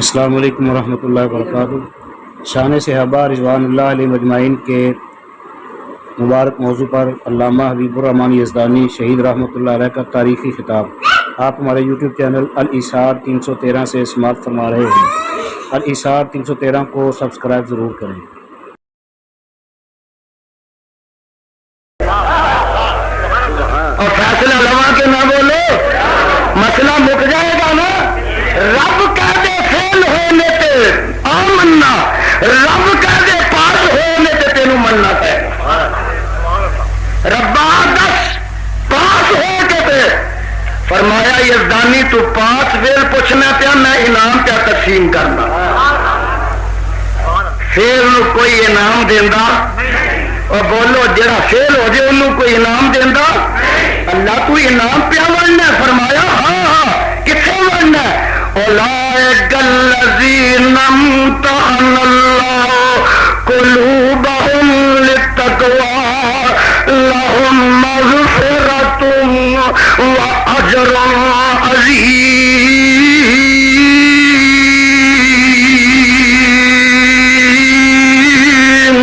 السلام علیکم ورحمۃ اللہ وبرکاتہ۔ شان صحابہ رضوان اللہ علیہ مجمعین کے مبارک موضوع پر علامہ حبیب الرحمن یزدانی شہید رحمۃ اللہ علیہ کا تاریخی خطاب آپ ہمارے یوٹیوب چینل الایثار 313 سے سماعت فرما رہے ہیں۔ الایثار 313 کو سبسکرائب ضرور کریں۔ اور فیصلہ لوا کے نہ بولو، مسئلہ مک جائے گا نا۔ رب کہہ دے فیل ہونے تے آمنا، رب کہہ دے پاس ہونے تے تینوں مننا ہے۔ ربا دس پاس ہو کے تے فرمایا یزدانی تو پاس فیل پوچھنا پیا، میں انعام کیا تقسیم کرنا۔ فیل نو کوئی انعام دینا، اور بولو جڑا فیل ہو جائے انہوں کوئی انعام دینا؟ اللہ تو انعام پیا ورننا ہے۔ فرمایا ہاں ہاں کتنے ورننا ہے؟ اولئک الذین امتحن اللہ قلوبہم للتقوی لہم مغفرۃ واجر عظیم۔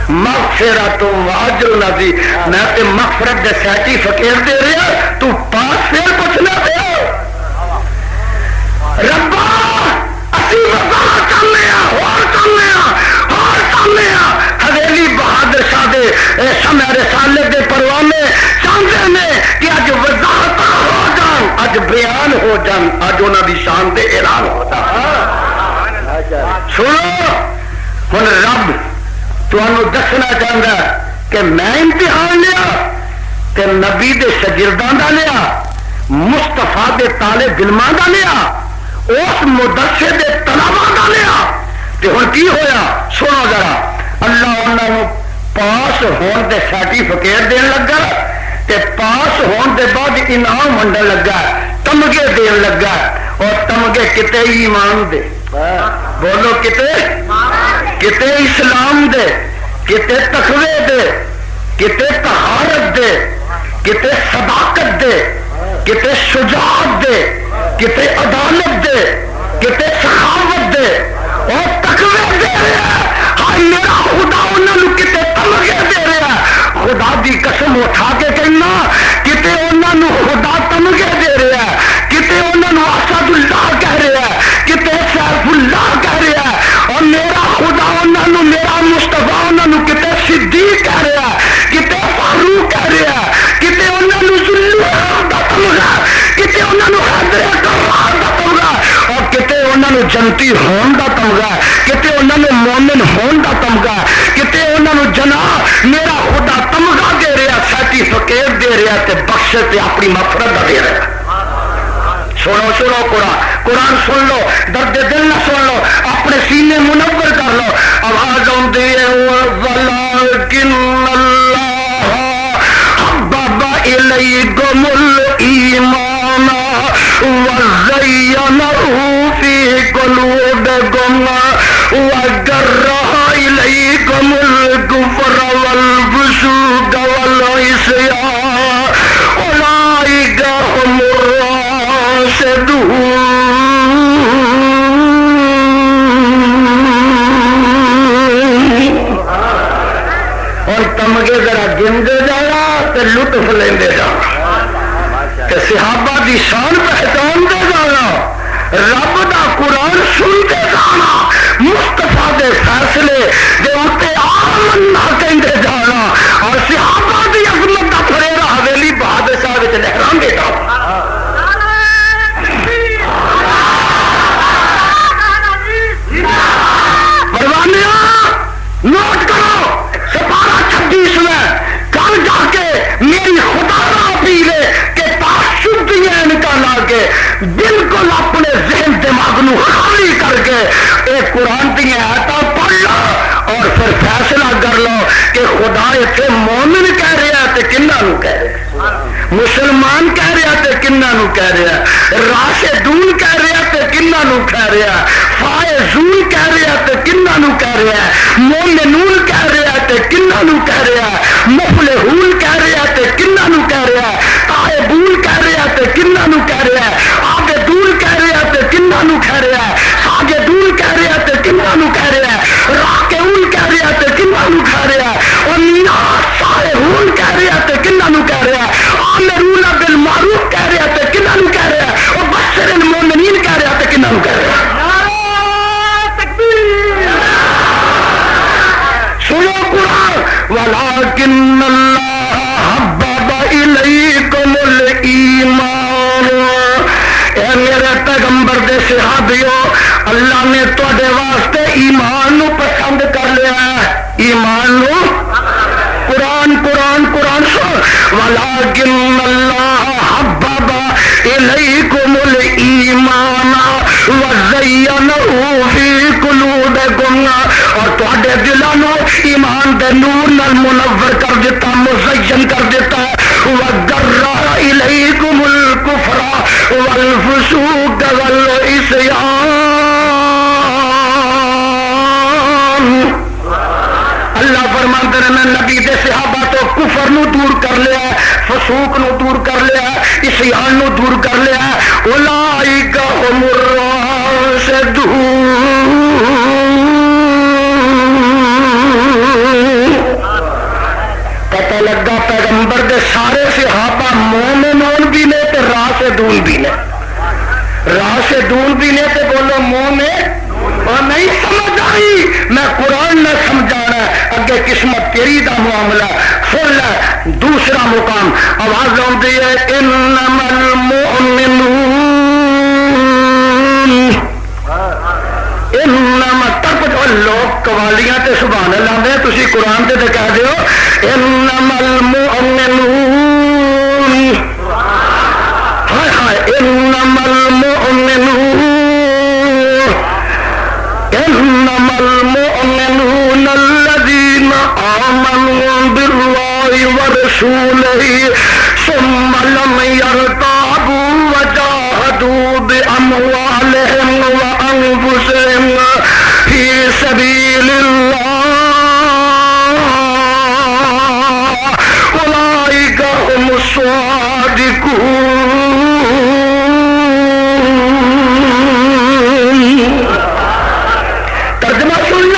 مغفرت واجر عظیم، میں تے مغفرت دے سرٹیفکیٹ دے رہا، تو پاس فیل پوچھنا پیا۔ ربا اسی وفا کرنے حویلی بہادر شاہ دے شمع رسالت دے پروانے چاہتے نے کہ اج وضاحت ہو جان، اج بیان ہو جان، اج انہاں دی شان دے اعلان ہو جان۔ سنو ہن رب تمہیں دسنا چاہتا ہے کہ میں امتحان لیا تے نبی دے شاگرداں دا لیا، مصطفیٰ دے طالب علماں دا لیا، اس مدرسے دے طلباء دا لیا، تے ہن کی ہویا سنو ذرا۔ اللہ انہاں نوں پاس ہون دے سرٹیفکیٹ دین لگا، تے پاس ہون دے بعد انعام ونڈن لگا، تمغے دین لگا، اور تمغے کتے ایمان دے، بولو کتے اسلام دے، کتے تقوی دے، کتے طہارت دے، کتے صداقت دے، کتے شجاعت دے، کتے عدالت دے، کتے سخاوت دے، اور تقوی دے رہا ہے۔ ہاں میرا خدا انہوں نے کتے تمغے دے رہا ہے۔ خدا دی قسم اٹھا کے کہنا کتے انہوں نے خدا تمغے دے رہا ہے، کتے انہوں نے اسد اللہ کہہ رہا ہے، کتے سیف اللہ کہہ رہا ہے، اور میرا خدا انہوں نے میرا مصطفیٰ انہوں نے کتے صدیق کہہ رہا ہے، کتے فاروق کہہ رہا ہے، کتے انہوں نے ذوالنورین دا تمغا، کتے انہوں نے حضرت کرار دا تمغا، اور کتے انہوں نے جنتی ہون دا تمغا، کتے انہوں نے مومن ہون دا تمغا، کتے انہوں نے جناب میرا خدا تمغا دے رہا، سرٹیفکیٹ دے رہا، تے بخشے تے اپنی مغفرت دا دے رہا۔ سنو قرآن سن لو، درد دل نہ سن لو، اپنے سینے منور کر لو۔ آواز آتی ہے وَلَٰكِنَّ اللَّهَ حَبَّبَ إِلَيْكُمُ الْإِيمَانَ وَزَيَّنَهُ فِي قُلُوبِكُمْ وَكَرَّهَ إِلَيْكُمُ الْكُفْرَ وَالْفُسُوقَ وَالْعِصْيَانَ أُولَٰئِكَ هُمُ الرَّاشِدُونَ۔ اور تمغے ذرا گنتے جانا تے لطف لیندے جانا، تے صحابہ دی شان پہچانتے جانا، رب دا قرآن سنتے جانا، مصطفیٰ دے فیصلے دے اتے آمنا کہندے جانا، اور صحابہ دی عظمت دا پھریرا حویلی بہادر شاہ وچ لہراندے جانا۔ نوٹ کرو سپارہ 26 میں کل جا کے میری خدا را اپیل ہے کہ تعصب دیا نکالا کے بالکل اپنے ذہن دماغ نو خالی کر کے ایک قرآن کی آیتاں پڑھ لو، اور پھر فیصلہ کر لو کہ خدا اتنے مومن کہہ رہا ہے تے کنہاں نو کہہ رہا ہے، مسلمان کہہ رہا تے کنہاں نو کہہ رہا ہے، راشدون کہہ رہا تے کنہاں نو کہہ رہا ہے، فائزون کہہ رہا تے کنہاں نو کہہ رہا ہے، مومنون کہہ رہا تے کنہاں نو کہہ رہا ہے، مفلحون کہہ رہا تے کنہاں نو کہہ رہا ہے، تائبون کہہ رہا تے کنہاں نو کہہ رہا ہے، عابدون کہہ رہا دے صحابیو اللہ نے تواڈے واسطے ایمان نو پسند کر لیا ہے ایمان نو قرآن قرآن قرآن سو ولکن اللہ حبب الیکم الایمان وزینہ فی قلوبکم اور تواڈے دلاں نو ایمان دے نور نال منور کر دیتا مزین کر دیتا وَدَرَّ إِلَيْكُمُ الْكُفْرَ وَالْفُسُوقَ وَالْعِصْيَانَ اللہ فرماتے ہیں میں نبی دے صحابہ تو کفر نو دور کر لیا فسوق نو دور کر لیا عصیان نو دور کر لیا اولئک هم الراشدون پتہ لگا پیغمبر دے سارے صحابہ مومنون بھی نے تے راشدون بھی نے راشدون بھی نے تے بولو مومن اور نہیں سمجھ آئی میں قرآن نہ سمجھانا اگے قسمت تیری دا معاملہ سن لے دوسرا مقام آواز آتی ہے انما المؤمنون انما تک لوگ قوالیاں تے سبحان اللہ دے تسی قرآن تے کہہ دیو انما المؤمنون ہائے ہائے انما المؤمنون انما المؤمنون الذين آمنوا بالله ورسوله ثم لم يرتابوا وجاهدوا بأموالهم وأنفسهم في سبيل الله أولئك هم الصادقون ترجمہ سن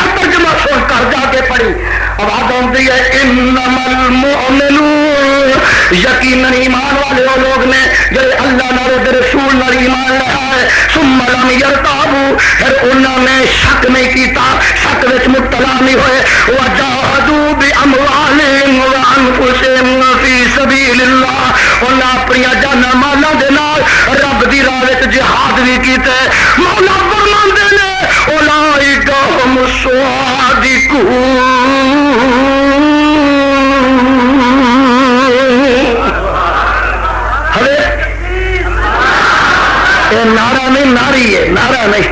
کر جا کے پڑھی آواز آتی ہے انما المؤمنون یقیناً ایمان والے وہ لوگ نے جو اللہ نال رسول نال ایمان لایا ہے ثم لم يرتابوا پھر انہوں نے شک نہیں کیتا شک وچ مبتلا نہیں ہوئے وجاہدوا باموالہم وانفسہم فی سبیل اللہ انہاں اپنی جاناں مالاں دے نال رب دی راہ وچ جہاد بھی کیتا ہے مولا فرماندے نے اولئک هم الصادقون نعرہ نہیں ناری ہے نعرہ نہیں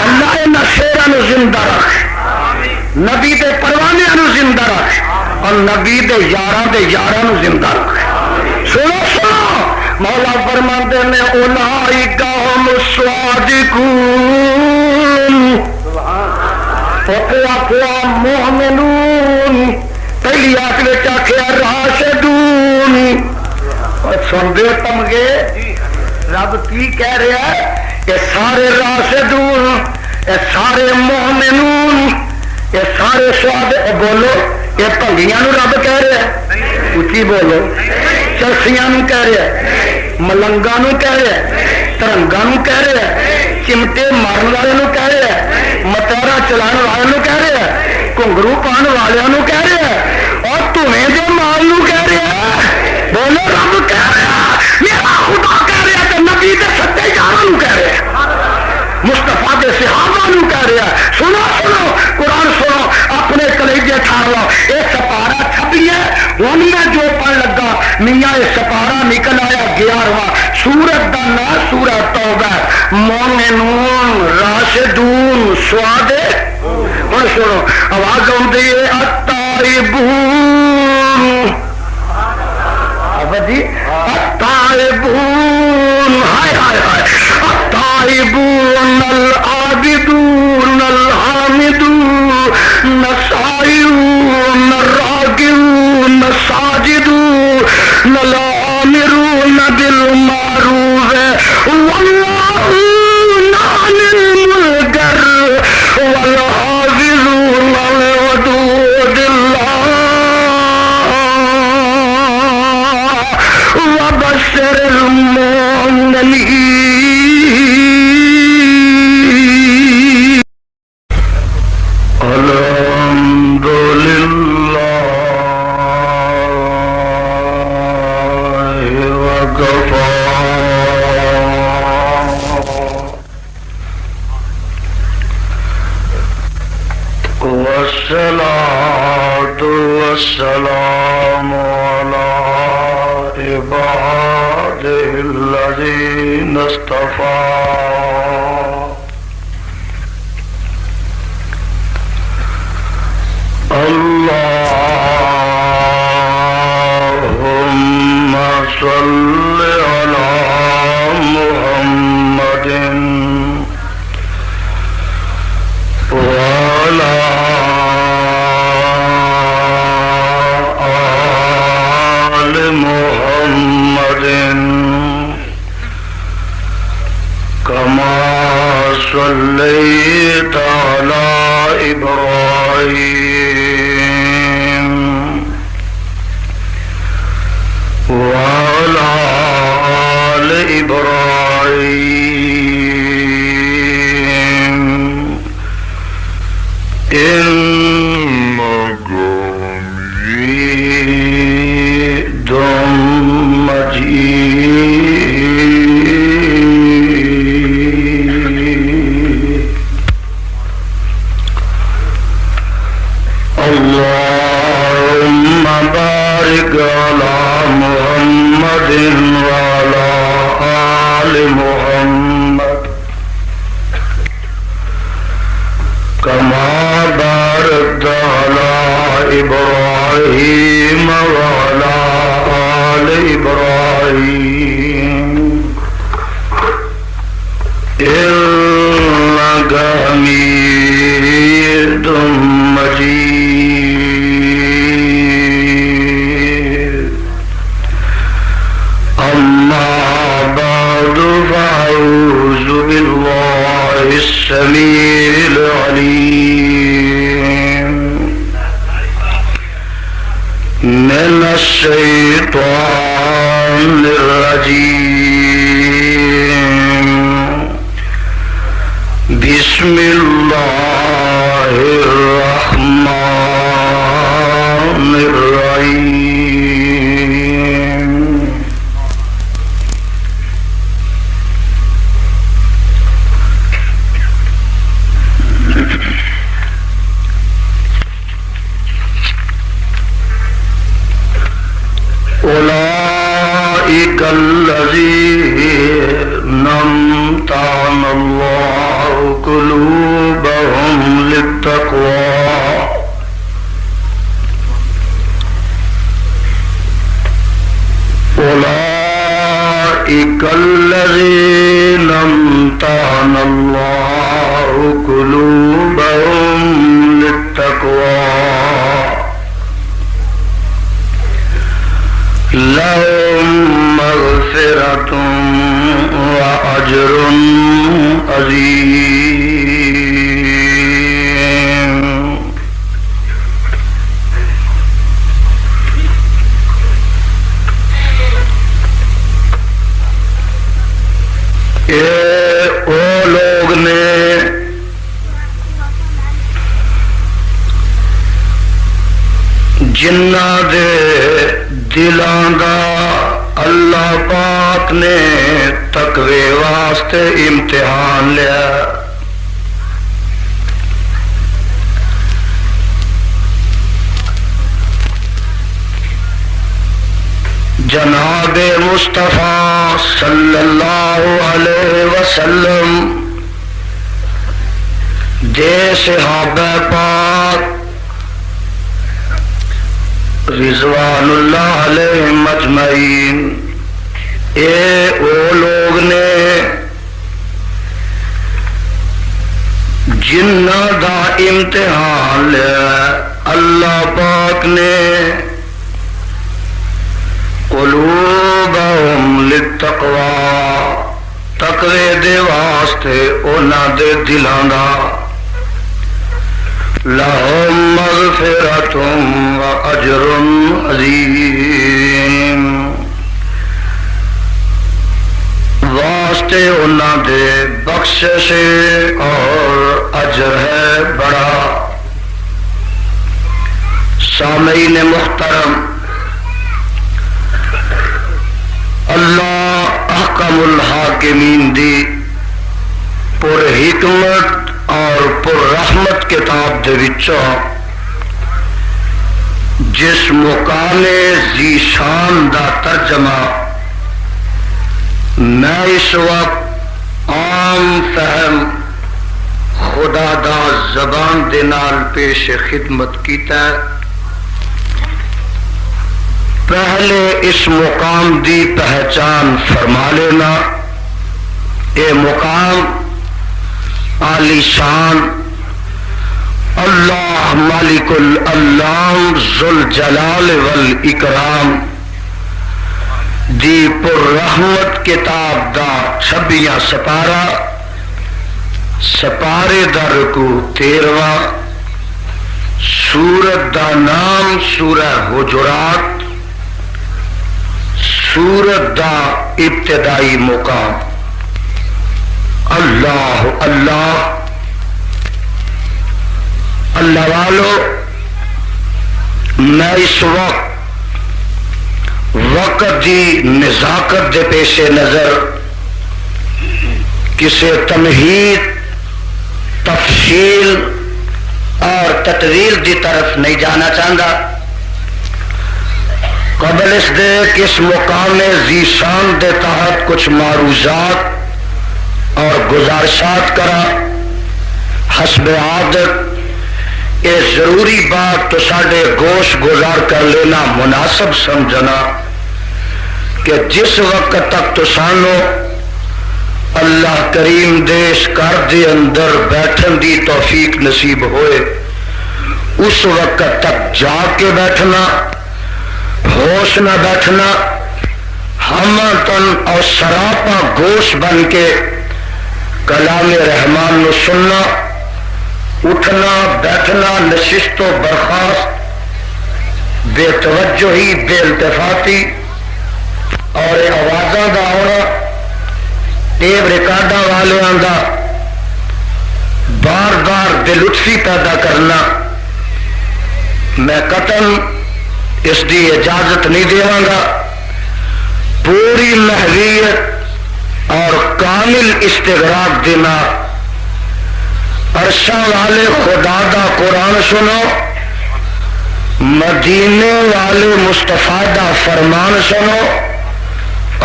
اللہ ان شیران زندہ رکھ نبی دے پروانے زندہ رکھ اور نبی دے یاراں زندہ رکھ سنو سنو مولا فرماتے نے اولئک هم الصادقون مومنون پہلی آیت آخیا راشدون اور سن دے تمگے رب کی کہہ رہا ہے یہ سارے راشدون یہ سارے مومنون یہ سارے سواد بولو یہ بھنگیاں نو رب کہہ رہا ہے اچھی بولو چرسیاں نو کہہ رہا ہے ملنگاں نو کہہ رہا ہے ترنگاں نو کہہ رہا ہے چمٹے مارن والے نو کہہ رہا ہے متارا چلان والے نو کہہ رہا ہے گھنگرو پان والے نو کہہ رہا ہے اور تمہیں جو مال نو کہہ رہا ہے بولو رب کہہ رہا ہے میرا خدا کہہ رہا ہے کہ نبی دے سچے یاراں نو کہہ رہا ہے مصطفیٰ دے صحابہ نو کہہ رہا ہے سنو سنو قرآن سنو اپنے کلیجے ٹھار لو یہ سپارہ چھپی ہے ہن میں جو پڑھ لگا میاں یہ سپارہ نکل آیا 11واں سورت دا نام سورۃ توبہ مومنون راشدون سواد ہن سنو آواز آتی ہے التائبون جی التائبون ہائے ہائے ہائے التائبون العابدون الحامدون السائلون الراكعون الساجدون الآمرون بالمعروف والناهون عن المنكر والحافظون لحدود الله وبشر المؤمنين الحمد لله وكفى والصلاة والسلام على عباده الذين اصطفى اللهم صل على محمد وعلى آل محمد كما صليت على إبراهيم وعلى آل إبراهيم إنك حميد مجيد. اللهم بارك على محمد وعلى آل محمد كما باركت على إبراهيم وعلى آل إبراهيم إنك حميد مجيد. أما بعد فأعوذ بالله السميع العليم من الشيطان الرجيم. بسم الله الرحمن الرحيم. أولئك الذين امتحن الله قلوبهم للتقوى أولئك الذين امتحن الله قلوبهم للتقوى لهم مغفرة وأجر عظيم. وہ لوگ نے جنہاں دے دلاں دا اللہ پاک نے تقوی واسطے امتحان لیا. جناب مصطفیٰ صلی اللہ علیہ وسلم دے صحابہ پاک رضوان اللہ علیہم اجمعین اے او لوگ نے جنہ دا امتحان لیا اللہ پاک نے قلوبہم للتقوی تقوی دے واسطے اونا دے دلاں دا لہم مغفرۃ و اجر عظیم واسطے اونا دے بخشش اور اجر ہے بڑا. سامعین محترم، اللہ احکم الحاکمین دی پر حکمت اور پر رحمت کتاب دے وچوں جس مقام ذی شان دا ترجمہ میں اس وقت عام فہم خدا دا زبان دے نال پیش خدمت کیتا ہے، پہلے اس مقام دی پہچان فرما لینا۔ اے مقام عالی شان اللہ مالک الانام ذوالجلال والاکرام دی پر رحمت کتاب دا 26 سپارہ، سپارے دا رکوع 13، سورت دا نام سورہ حجرات، سورت دا ابتدائی مقام۔ اللہ اللہ اللہ والو، میں اس وقت دی نزاکت دے پیش نظر کسی تمہید، تفصیل اور تطویل دی طرف نہیں جانا چاہتا، قبل اس دے کہ اس مقام ذی شان دے تحت کچھ معروضات اور گزارشات کرا۔ حسب عادت یہ ضروری بات تو ساڈے گوش گزار کر لینا مناسب سمجھنا کہ جس وقت تک تو سانو اللہ کریم دے اس گھر دے اندر بیٹھن دی توفیق نصیب ہوئے، اس وقت تک جا کے بیٹھنا، ہوش نہ بیٹھنا، ہمتن اور سراپا گوش بن کے کلام رحمان نو سننا، اٹھنا بیٹھنا، نشست و برخاست، بے توجہی، بے التفاتی اور آوازاں دا آنا، ٹیپ ریکارڈاں والیاں دا بار بار بے لطفی پیدا کرنا، میں قطعاً اس دی اجازت نہیں دیواں گا۔ پوری محویت اور کامل استغراق دینا، عرشاں والے خدا دا قرآن سنو، مدینے والے مصطفیٰ دا فرمان سنو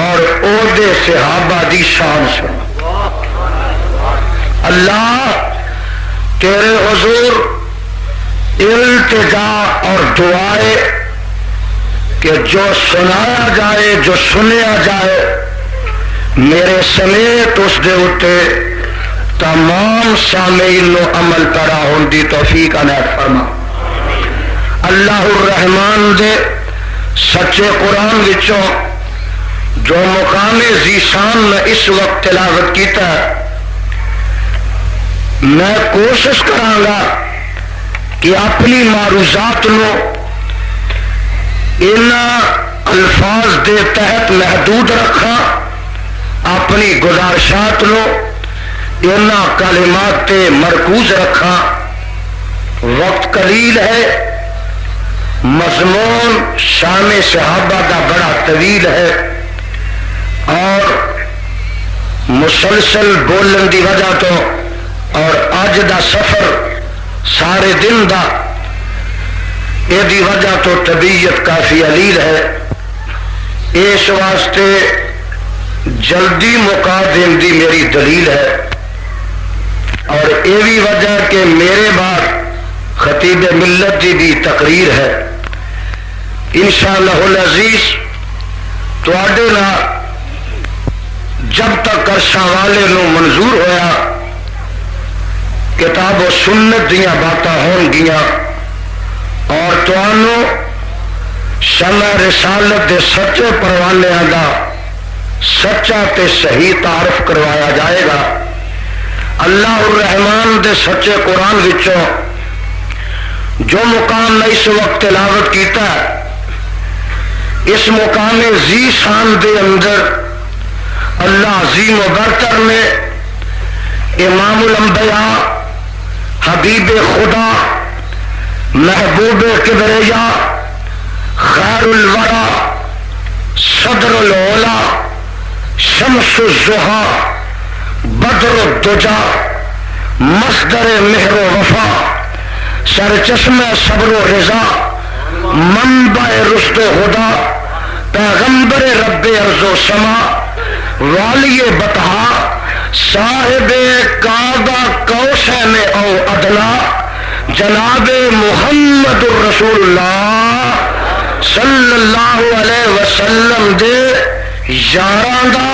اور او دے صحابہ دی شان سنو۔ اللہ تیرے حضور التجا اور دعائے کہ جو سنایا جائے، جو سنیا جائے، میرے سمیت اس دے اتے تمام سامعین نو عمل کرا ہون دی توفیق عنایت فرما۔ اللہ الرحمن دے سچے قرآن وچوں جو مقام ذی شان میں اس وقت تلاوت کیتا ہے، میں کوشش کراں گا کہ اپنی معروضات نو انہاں الفاظ دے تحت محدود رکھا، اپنی گزارشات نو انہاں کلمات تے مرکوز رکھا۔ وقت قلیل ہے، مضمون شان صحابہ دا بڑا طویل ہے اور مسلسل بولن دی وجہ تو اور اج دا سفر سارے دن دا یہ دی وجہ تو طبیعت کافی علیل ہے، اس واسطے جلدی مکا دین دی میری دلیل ہے، اور یہ بھی وجہ کہ میرے بعد خطیب ملت دی بھی تقریر ہے۔ انشاءاللہ العزیز تواڈے نال جب تک عرشاں والے نو منظور ہویا کتاب و سنت دیاں باتاں ہون گیاں اور تانوں شمع رسالت دے سچے پروانیاں دا سچا تے صحیح تعارف کروایا جائے گا۔ اللہ الرحمن دے سچے قرآن وچوں جو مقام میں اس وقت تلاوت کیتا ہے، اس مقام ذی شان دے اندر اللہ عظیم و برتر نے امام الانبیاء، حبیب خدا، محبوب کبریا خیر الورا صدر العلا شمس الضحا بدر الدجا مصدر مہر و وفا سر چشمہ صبر و رضا منبع رشد و ہدا پیغمبر رب ارض و سما والی بطحا صاحب کعبہ کوثین او ادنا جناب محمد الرسول اللہ صلی اللہ علیہ وسلم دے یاراں دا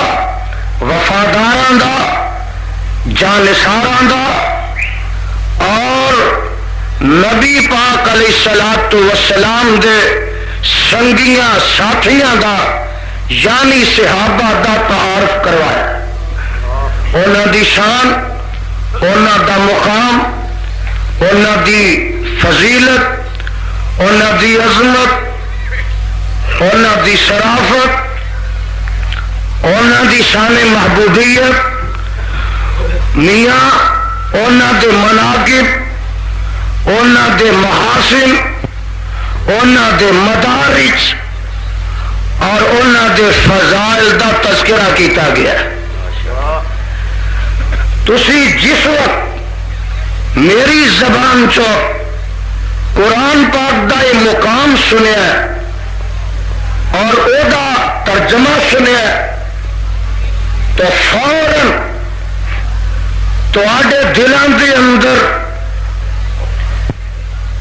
وفاداراں دا جانثاراں دا اور نبی پاک علیہ الصلوۃ والسلام دے سنگیاں ساتھیاں دا یعنی صحابہ دا تعارف کروایا، انہاں دی شان، انہاں دا مقام، انہاں دی فضیلت، انہاں دی عظمت، انہاں دی شرافت، انہاں دی شان محبوبیت، میاں انہاں دے مناقب، انہاں دے محاسن، انہاں دے مدارج اور انہاں دے فضائل دا تذکرہ کیتا گیا۔ تسی جس وقت میری زبان چو قرآن پاک دا یہ مقام سنیا اور او دا ترجمہ سنیا تو فوراً تواڈے دلان دے اندر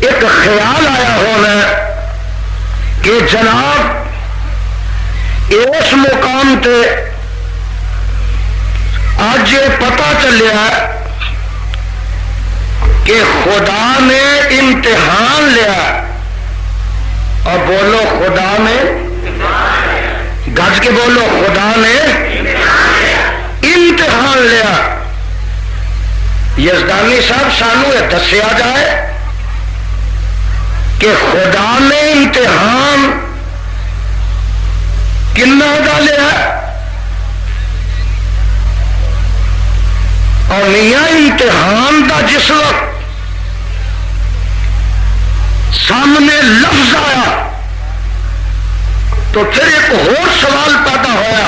ایک خیال آیا ہونا کہ جناب اس مقام تے آج یہ پتہ چلیا کہ خدا نے امتحان لیا، اور بولو خدا نے، گج کے بولو خدا نے امتحان لیا۔ یزدانی صاحب سانو یہ دسیا جائے کہ خدا نے امتحان کنا دا لیا اور میاں امتحان دا جس وقت سامنے لفظ آیا تو پھر ایک اور سوال پیدا ہوا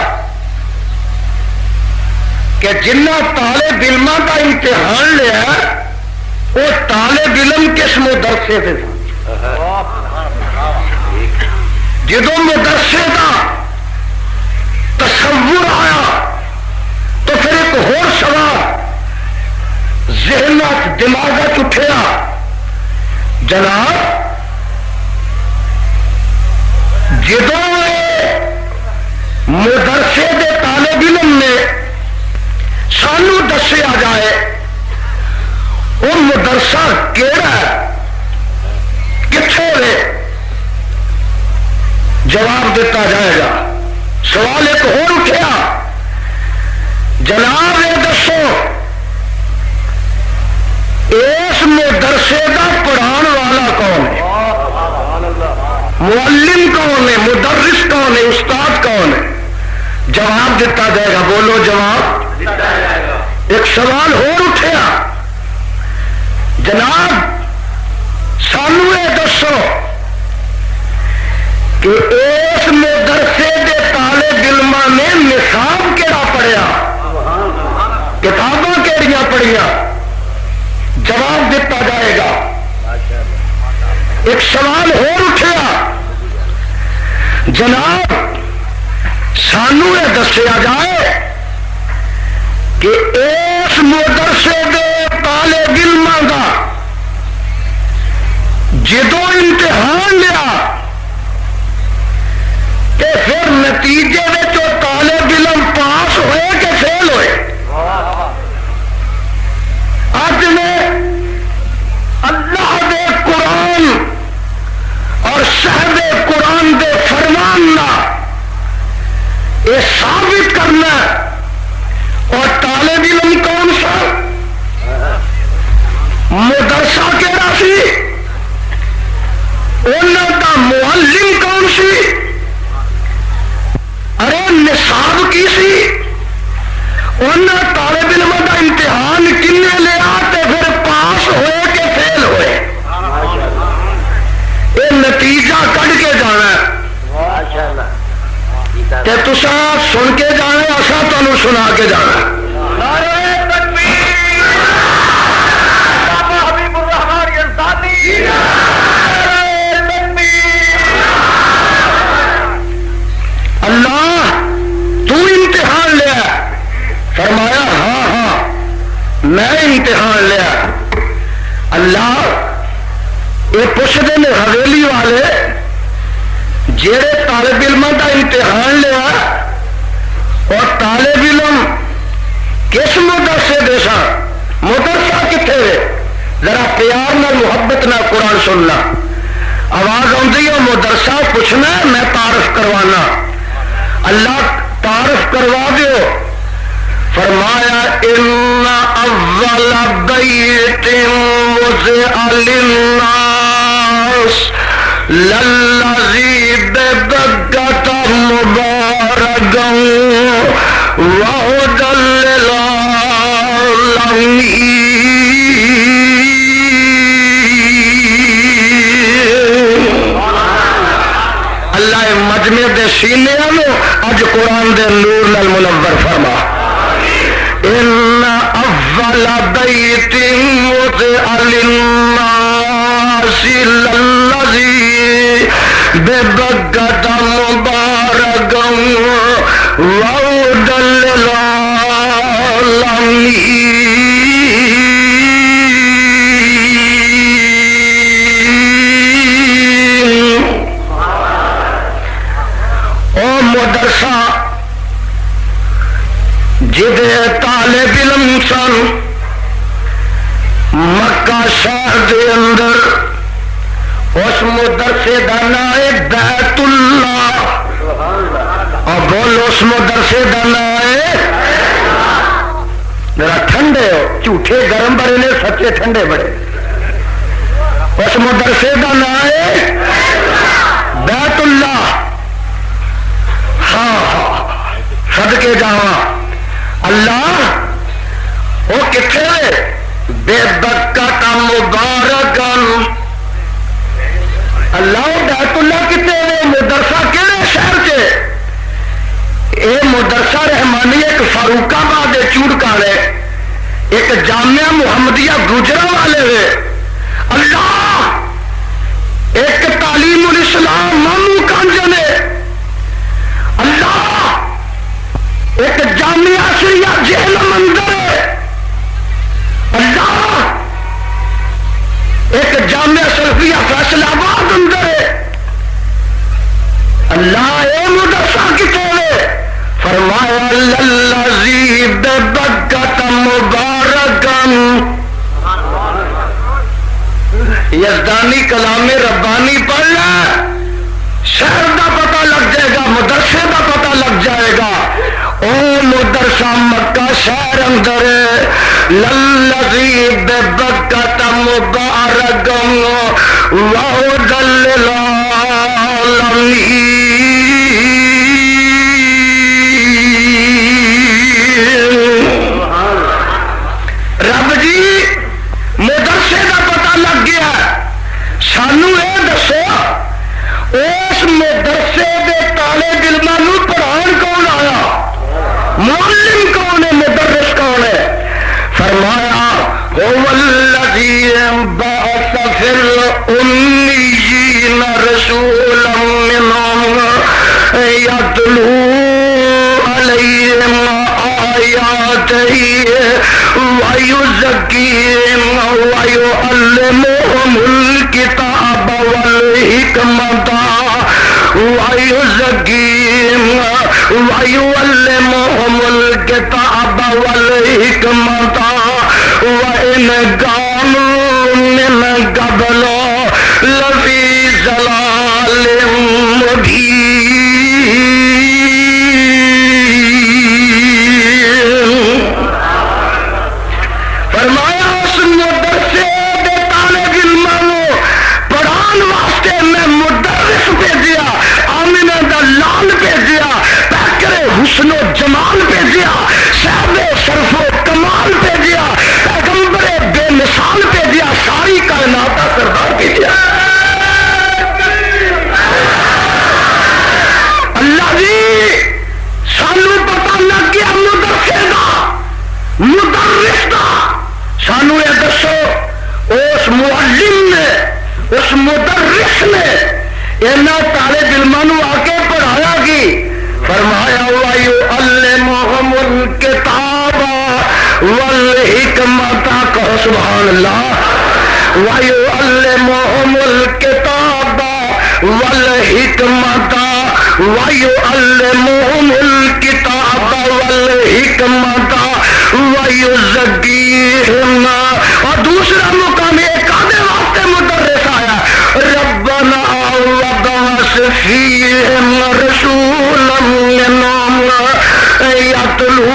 کہ جنہ طالب علماں کا امتحان لیا وہ طالب علم کس مدرسے سے تھا؟ جدو مدرسے کا تصور آیا تو پھر ایک اور سوال ذہن دماغ اٹھیا، جناب جدو مدرسے دے طالب علم نے سانو دسیا جائے وہ مدرسہ کیڑا ہے، کتنے ہے، جواب دیتا جائے گا۔ سوال ایک اور اٹھیا، جناب یہ دسو اس مدرسے کا پڑھان والا کون ہے، معلم کون ہے، مدرس کون ہے، استاد کون ہے؟ جواب دیتا جائے گا، بولو جواب دیتا جائے گا۔ ایک سوال اور اٹھیا، جناب سانو یہ دسو کہ اس مدرسے دے طالب علماں نے نصاب کیڑا پڑھیا، کتاباں کیڑیاں پڑھیا؟ جواب دیتا جائے گا۔ ایک سوال اور اٹھیا، جناب سانو یہ دسیا جائے کہ اس مدرسے دے طالب علماں دا جدو امتحان لیا کہ پھر نتیجے میں جو طالب علم پاس ہوئے کہ فیل ہوئے؟ آج میں اللہ دے قرآن اور صاحب قرآن دے فرمان نہ یہ ثابت کرنا اور طالب علم کون سا، مدرسہ کیڑا سی، انہوں کا معلم کون سی، ارے نصاب کی سی، انہوں طالب علم کا امتحان کنے لیا تے پھر پاس ہوئے کہ فیل ہوئے؟ تے تسا سن کے جانا اسا تمہیں سنا کے جانا. نعرہ تکبیر بابا حبیب الرحمان یزدانی. اللہ تو امتحان لیا؟ فرمایا ہاں ہاں میں امتحان لیا. اللہ یہ پوچھتے ہیں حویلی والے جہے طالب علم کا امتحان لیا اور طالب علم کس مدرسے دے سن مدرسہ کتنے ذرا پیار نہ محبت نہ قرآن سننا. آواز آتی ہے مدرسہ پوچھنا میں تعارف کروانا. اللہ تعارف کروا دیو. فرمایا ان اول بیت وضع للناس للذی ببکۃ مبارکا وہدی للعالمین. اللہ مجمع دے سینے نو اج قرآن دے نور نال منور فرما. ان اول بیت وضع للناس للذی ببکۃ مبارکا وہدی للعالمین. مدرسہ جدے طالب علم سن مکہ شہر دے اندر اس مدرسے دا نام ہے بیت اللہ. اور بولو اس مدرسے دا نام ہے ذرا ٹھنڈے ہو جھوٹے گرم بڑے نے سچے ٹھنڈے بڑے. اس مدرسے دا نام ہے بیت اللہ. صدقے جاواں اللہ وہ کتنے بے بکۃ مبارکا. اللہ بیت اللہ کتنے مدرسہ کہڑے شہر سے؟ یہ مدرسہ رحمانی ایک فاروق آباد چوڑکانے ایک جامعہ محمدیہ گجرانوالے ہے. اللہ ایک تعلیم الاسلام مامو کانجنے. اللہ ایک جامعہ شریعہ جہلم اندر ہے. اللہ ایک جامعہ سلفیہ فیصل آباد اندر ہے. اللہ اے مدرسہ کتنے؟ فرمایا للذی ببکۃ مبارکا. یزدانی کلام ربانی پڑھ لے شہر دا پتہ لگ جائے گا مدرسے دا پتہ لگ جائے گا. او مدرسہ مکہ شہر اندر للذی ببکۃ مبارکا وہدی للعالمین. رب جی مدرسے دا پتہ لگ گیا. سانو یہ دسو اس مدرسے دے طالب علماں نوں پڑھان کون آیا؟ معلم کون ہے؟ مدرس کون ہے؟ فرمایا هو الذی بعث فی الأمیین رسولا منہم یتلو علیہم آیاتہ ویزکیہم ویعلمہم الکتاب والحکمۃ ویزکیہم ویعلمہم الکتاب والحکمۃ وإن كانوا من قبل لفی ضلال مبین. فرمایا اس مدرسے دے طالب علموں پڑھان واسطے میں مدرس بھیجیا، آمنہ دا لال بھیجیا، پیکر حسن و جمال بھیجیا، صاحب شرف و کمال بھیجیا، پیغمبر بے مثال بھیجیا، ساری کائنات کا سردار بھیجیا. مدرس نے اینا طالب علموں آ کے پڑھایا کی فرمایا وَيُعَلِّمُهُمُ الْكِتَابَ وَالْحِكْمَةَ کہو سبحان اللہ وَيُعَلِّمُهُمُ الْكِتَابَ وَالْحِكْمَةَ وَيُعَلِّمُهُمُ الْكِتَابَ وَالْحِكْمَةَ وَيُزَكِّيهِمْ اور دوسرا مقام ایک آدھے واسطے مدرس آیا ربنا وَبَعَثْ فِيهِمْ رَسُولًا مِّنْهُمْ يَتْلُو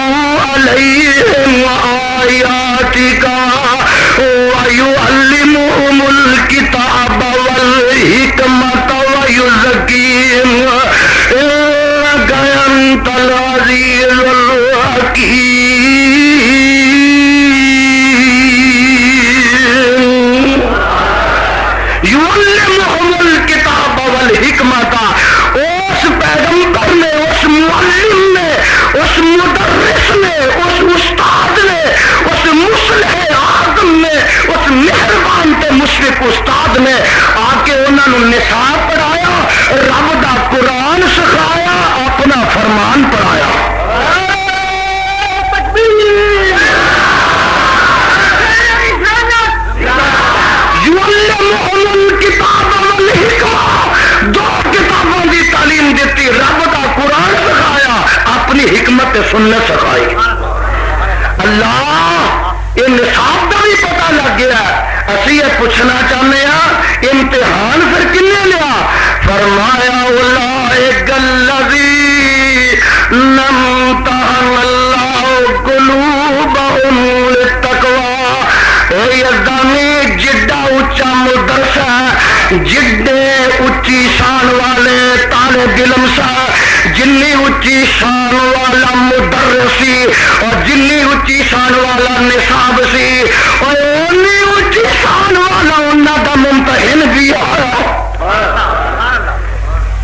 عَلَيْهِمْ آيَاتِكَ وَيُعَلِّمُهُمُ الْكِتَابَ وَالْحِكْمَةَ وَيُزَكِّيهِمْ إِنَّكَ أَنْتَ الْعَزِيزُ الْحَكِيمُ يُعَلِّمُهُمُ الْكِتَابَ وَالْحِكْمَةَ اس پیغمبر نے اس معلم نے اس مدرس نے اس استاد نے اس مصلح اعظم نے اس مہربان تے مشفق استاد نے آ کے انہوں نے نصاب پڑھایا رب دا قرآن سکھایا اپنا فرمان پڑھایا یعلمہم الکتاب والحکمہ دو کتابوں کی تعلیم دیتی رب دا قرآن سکھایا اپنی حکمت سنت سکھائی اللہ یہ نصاب کا بھی پتہ لگ گیا اسی یہ پوچھنا چاہتے ہیں امتحان پھر کنے لیا فرمایا اولئک الذین امتحن اللہ قلوبہم للتقوی اے یزدانی جڈا اچا مدرسہ جڈے اچھی شان والے طالب علم سا جنی اچھی شان والا مدرسی اور جنی اچھی شان والا نصاب سی اور انی اچھی شان والا انہاں دا ممتحن بھی آیا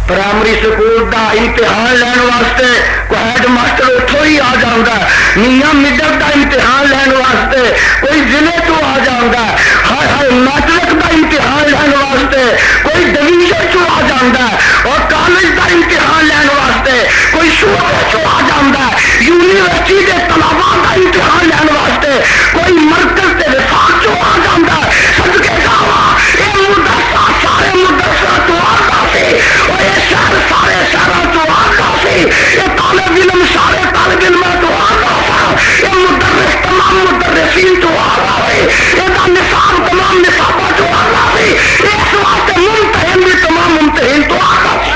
پرائمری سکول دا امتحان لین واسطے کوئی ہیڈ ماسٹر اتھوں ہی آ جاتا ہے میاں مڈل دا امتحان لین واسطے کوئی ضلع تو آ جاتا ہے ہائے ہائے میٹرک دا امتحان لین واسطے کوئی ڈویژن چو آ جاتا ہے اور کالج دا امتحان لین واسطے کوئی صوبے چو آ جاتا ہے یونیورسٹی دے طلباء دا امتحان لین واسطے کوئی مرکز دے وفاق چو آ جاتا ہے صدقے جاوا اے مدرسہ سارے مدرسہ تو آتا سے اور یہ شہر سارے شہروں تو آتا سے یہ طالب علم سارے طالب علم تو آتا تھا یہ مدرس تمام مدرسین تو آتا ہے یہ نصاب تمام نصابہ تو آتا ہے اس واسطے ممتحن بھی تمام ممتحن تو آتا ہے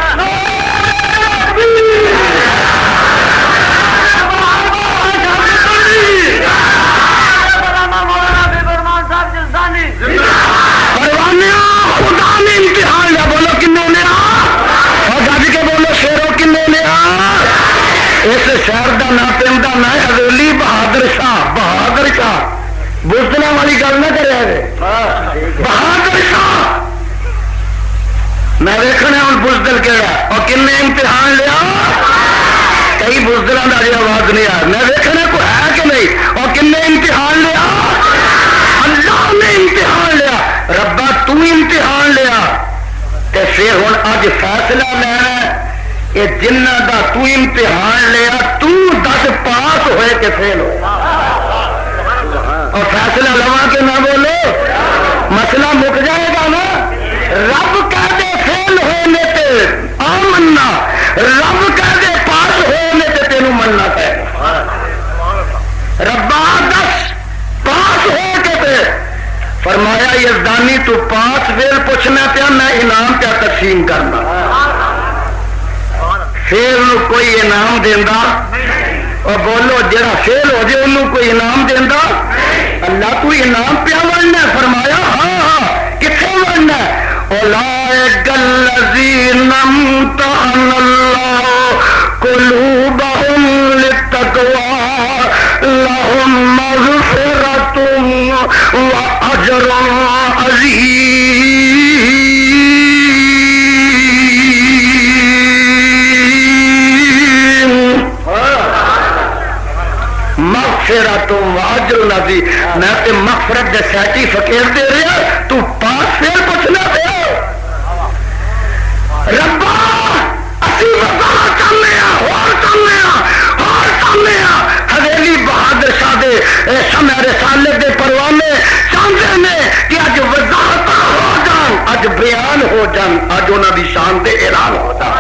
خدا نے امتحان لیا بولو کنے نے اور گج کے بولو شیروں کنے نے اس شہر کا نام پہنتا نہ حویلی بہادر شاہ بزدل والی گل نہ کرے بہادر شاہ میں دیکھنا ہوں بزدل کہڑا اور کن امتحان لیا کئی بزدلوں کا بھی آواز نہیں آیا میں دیکھنا کوئی ہے کہ نہیں اور کن امتحان لیا اللہ نے امتحان لیا ربا تو امتحان لیا تے پھر ہوں اج فیصلہ لینا یہ جنہ دا تو امتحان لیا تو 10 پاس ہوئے کہ فیل ہو اور فیصلہ لوا کے نہ بولو مسئلہ مک جائے گا نا رب کہہ دے فیل ہونے تے آمنا رب کہہ دے پاس ہونے تے تینوں مننا پائے ربا 10 پاس ہو کے تے فرمایا یزدانی تو پاس فیل پوچھنا پیا میں انعام کیا تقسیم کرنا فیل کوئی انعام دینا اور بولو جڑا فیل ہو جائے انہوں کوئی انعام دینا اللہ تو انعام پیا بننا فرمایا ہاں ہاں کتنے بننا اولئک الذین امتحن اللہ قلوبہم للتقوی لہم مغفرۃ واجر عظیم مغفرۃ واجر عظیم میں تے مغفرت دے سرٹیفکیٹ دے رہا تو پاس فیل پوچھنا پیا بیان ہو جان اج انہاں دی شان تے اعلان ہو جان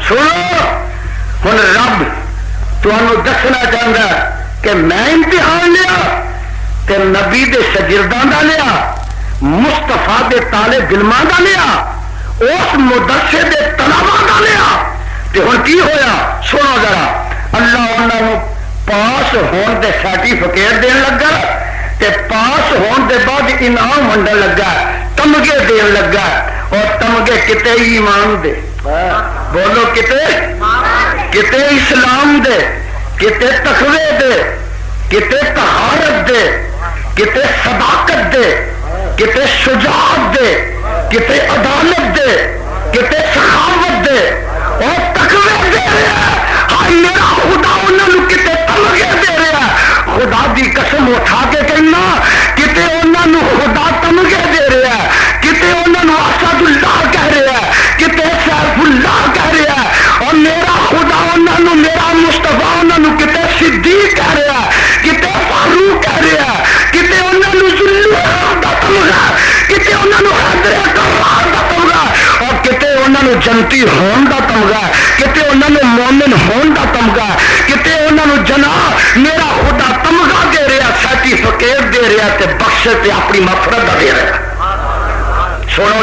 سنو ہن رب تانوں دسنا چاہندا کہ میں امتحان لیا تے نبی دے شاگرداں دا لیا مصطفیٰ دے طالب علماں دا لیا اس مدرسے دے طلباء دا لیا تے ہن کی ہویا سنو ذرا اللہ انہاں پاس ہون دے سرٹیفکیٹ دین لگا تے پاس ہون دے بعد انعام ونڈن لگا تمغے دین لگا اور تمغے کتے ایمان دے بولو کتے اسلام دے کتے تقوی دے کتے طہارت دے کتے صداقت دے کتے شجاعت دے کتے عدالت دے کتے سخاوت دے اور تقوی دے رہا ہائی میرا خدا انہوں کتے تمغے دے رہا خدا دی قسم اٹھا کے کہنا کتے انہوں خدا تمغے دے رہا کتے انہوں اسد اللہ کہہ رہا کتے سیف اللہ کہہ رہا اور میرا خدا انہوں میرا مصطفیٰ انہوں کتے صدیق کہہ رہا کتے فاروق کہہ رہا کتے انہوں ذوالنورین دا تمغا کتے انہوں حیدر کرار دا تمغا اور کتے انہوں جنتی ہون دا تمغا کتے انہوں مومن ہون دا تمغا کتے انہوں جناب میرا خدا تمغا دے رہا سرٹیفکیٹ دے رہا تے بخشے تے اپنی مغفرت دا دے رہا سنو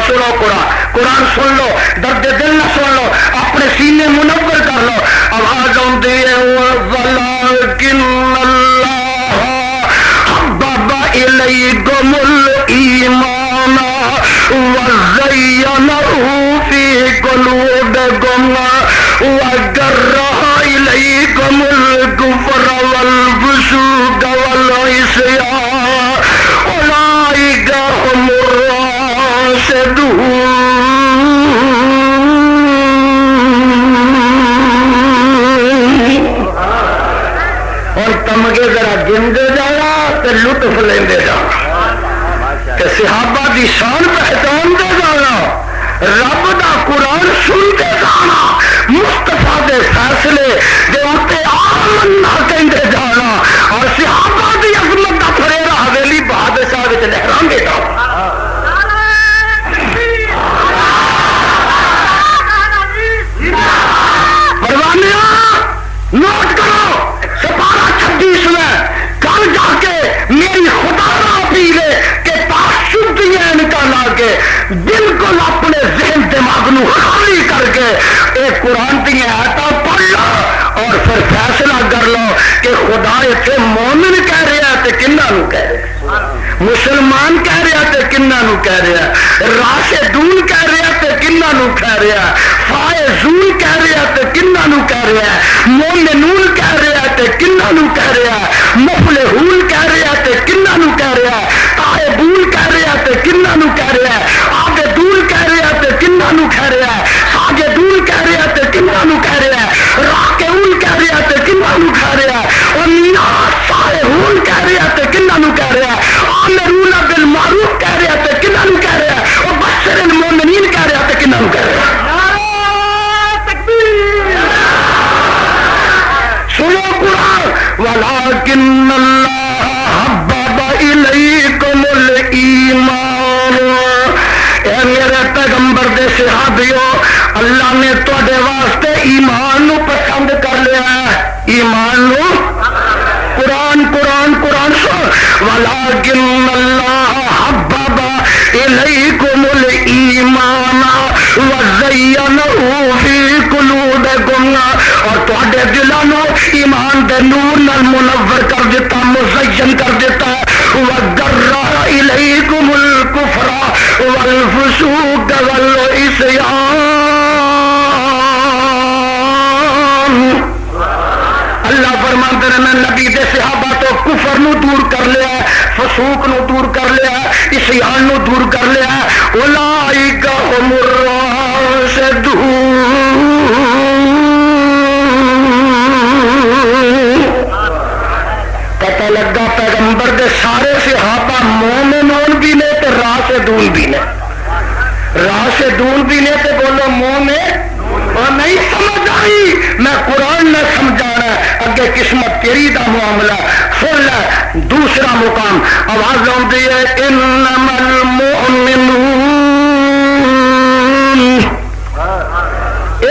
قرآن سن لو درد دل نہ سن لو اپنے سینے منور کر لو آواز آتی ہے وَلَٰكِنَّ اللَّهَ حَبَّبَ إِلَيْكُمُ الْإِيمَانَ وَزَيَّنَهُ فِي قُلُوبِكُمْ وَكَرَّهَ إِلَيْكُمُ الْكُفْرَ وَالْفُسُوقَ وَالْعِصْيَانَ أُولَٰئِكَ هُمُ الرَّاشِدُونَ اور تمغے ذرا گنتے جانا تے لطف لیندے جانا تے صحابہ دی شان پہچانتے جانا رب دا قرآن سنتے جانا مصطفیٰ دے فیصلے دے اتے آمنا کہندے جانا اور صحابہ دی عظمت دا پھریرا حویلی بہادر شاہ وچ لہران دے جانا نوٹ کرو سپارہ 26 میں کل جا کے میری خدا نہ پیلے کہ تعصب دیا نکالا کے بالکل اپنے ذہن دماغ نو خالی کر کے ایک قرآن کی آیتاں پڑھ لو اور پھر فیصلہ کر لو کہ خدا اتنے مومن کہہ رہا ہے تے کنہاں نو کہہ رہا ہے مسلمان کہہ رہا تے کنہاں نو کہہ رہا ہے راشدون کہہ رہا تے کنہاں نو کہہ رہا ہے فائزون کہہ رہا تے کنہاں نو کہہ رہا ہے مومنون کہہ رہا تے کنہاں نو کہہ رہا ہے مفلحون کہہ رہا تے کنہاں نو کہہ رہا ہے تائبون کہہ رہا تے کنہاں نو کہہ رہا ہے عابدون کہہ رہا تے کنہاں نو کہہ رہا ہے ساجدون کہہ رہا تے کنہاں نو کہہ رہا ہے راکعون کہہ رہا تے کنہاں نو کہہ رہا ہے اور صالحون کہہ رہا تے کنہاں نو کہہ رہا ہے آمرون بالمعروف کہہ رہا تے کنہاں نو کہہ رہا ہے اور بشر المؤمنین کہہ رہا تے کنہاں نو کہہ رہا ہے سنو قرآن وَلَٰكِنَّ اللَّهَ حَبَّبَ إِلَيْكُمُ الْإِيمَانَ اے میرے پیغمبر دے صحابیوں اللہ نے تواڈے واسطے ایمان نو پسند کر لیا ہے ایمان نو قرآن سن وَلَٰكِنَّ اللَّهَ حَبَّبَ إِلَيْكُمُ الْإِيمَانَ وَزَيَّنَهُ فِي قُلُوبِكُمْ اور تواڈے دلاں نو ایمان دے نور نال منور کر دیتا مزین کر دیتا وَغَرَّ إِلَيْكُمُ الْكُفْرَ وَالْفُسُوقَ وَالْعِصْيَانَ اللہ فرماتے ہیں میں نبی دے صحابہ تو کفر نو دور کر لیا فسوق نو دور کر لیا عصیان نو دور کر لیا اولئک هم الراشدون پتہ لگا پیغمبر دے سارے صحابہ مومنون بھی نے تے راشدون بھی نے راشدون بھی نے تے بولو مومن اور نہیں سمجھ آئی میں قرآن نہ سمجھانا اگے قسمت تیری دا معاملہ سن لے دوسرا مقام آواز آتی ہے انما المؤمنون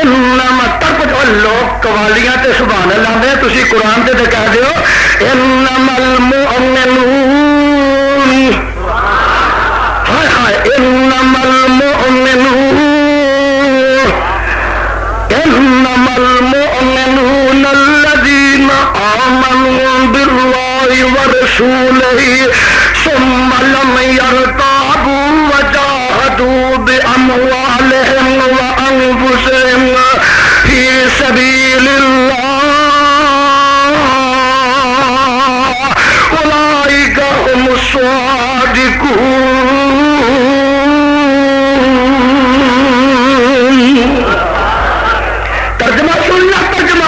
انما تک جو لوگ قوالیاں تے سبحان اللہ دے تسی قرآن تے کہہ دیو انما المؤمنون ہائے ہائے انما المؤمنون انما المؤمنون الذين آمنوا بالله ورسوله ثم لم يرتابوا وجاهدوا بأموالهم وأنفسهم في سبيل الله أولئك هم الصادقون ترجمہ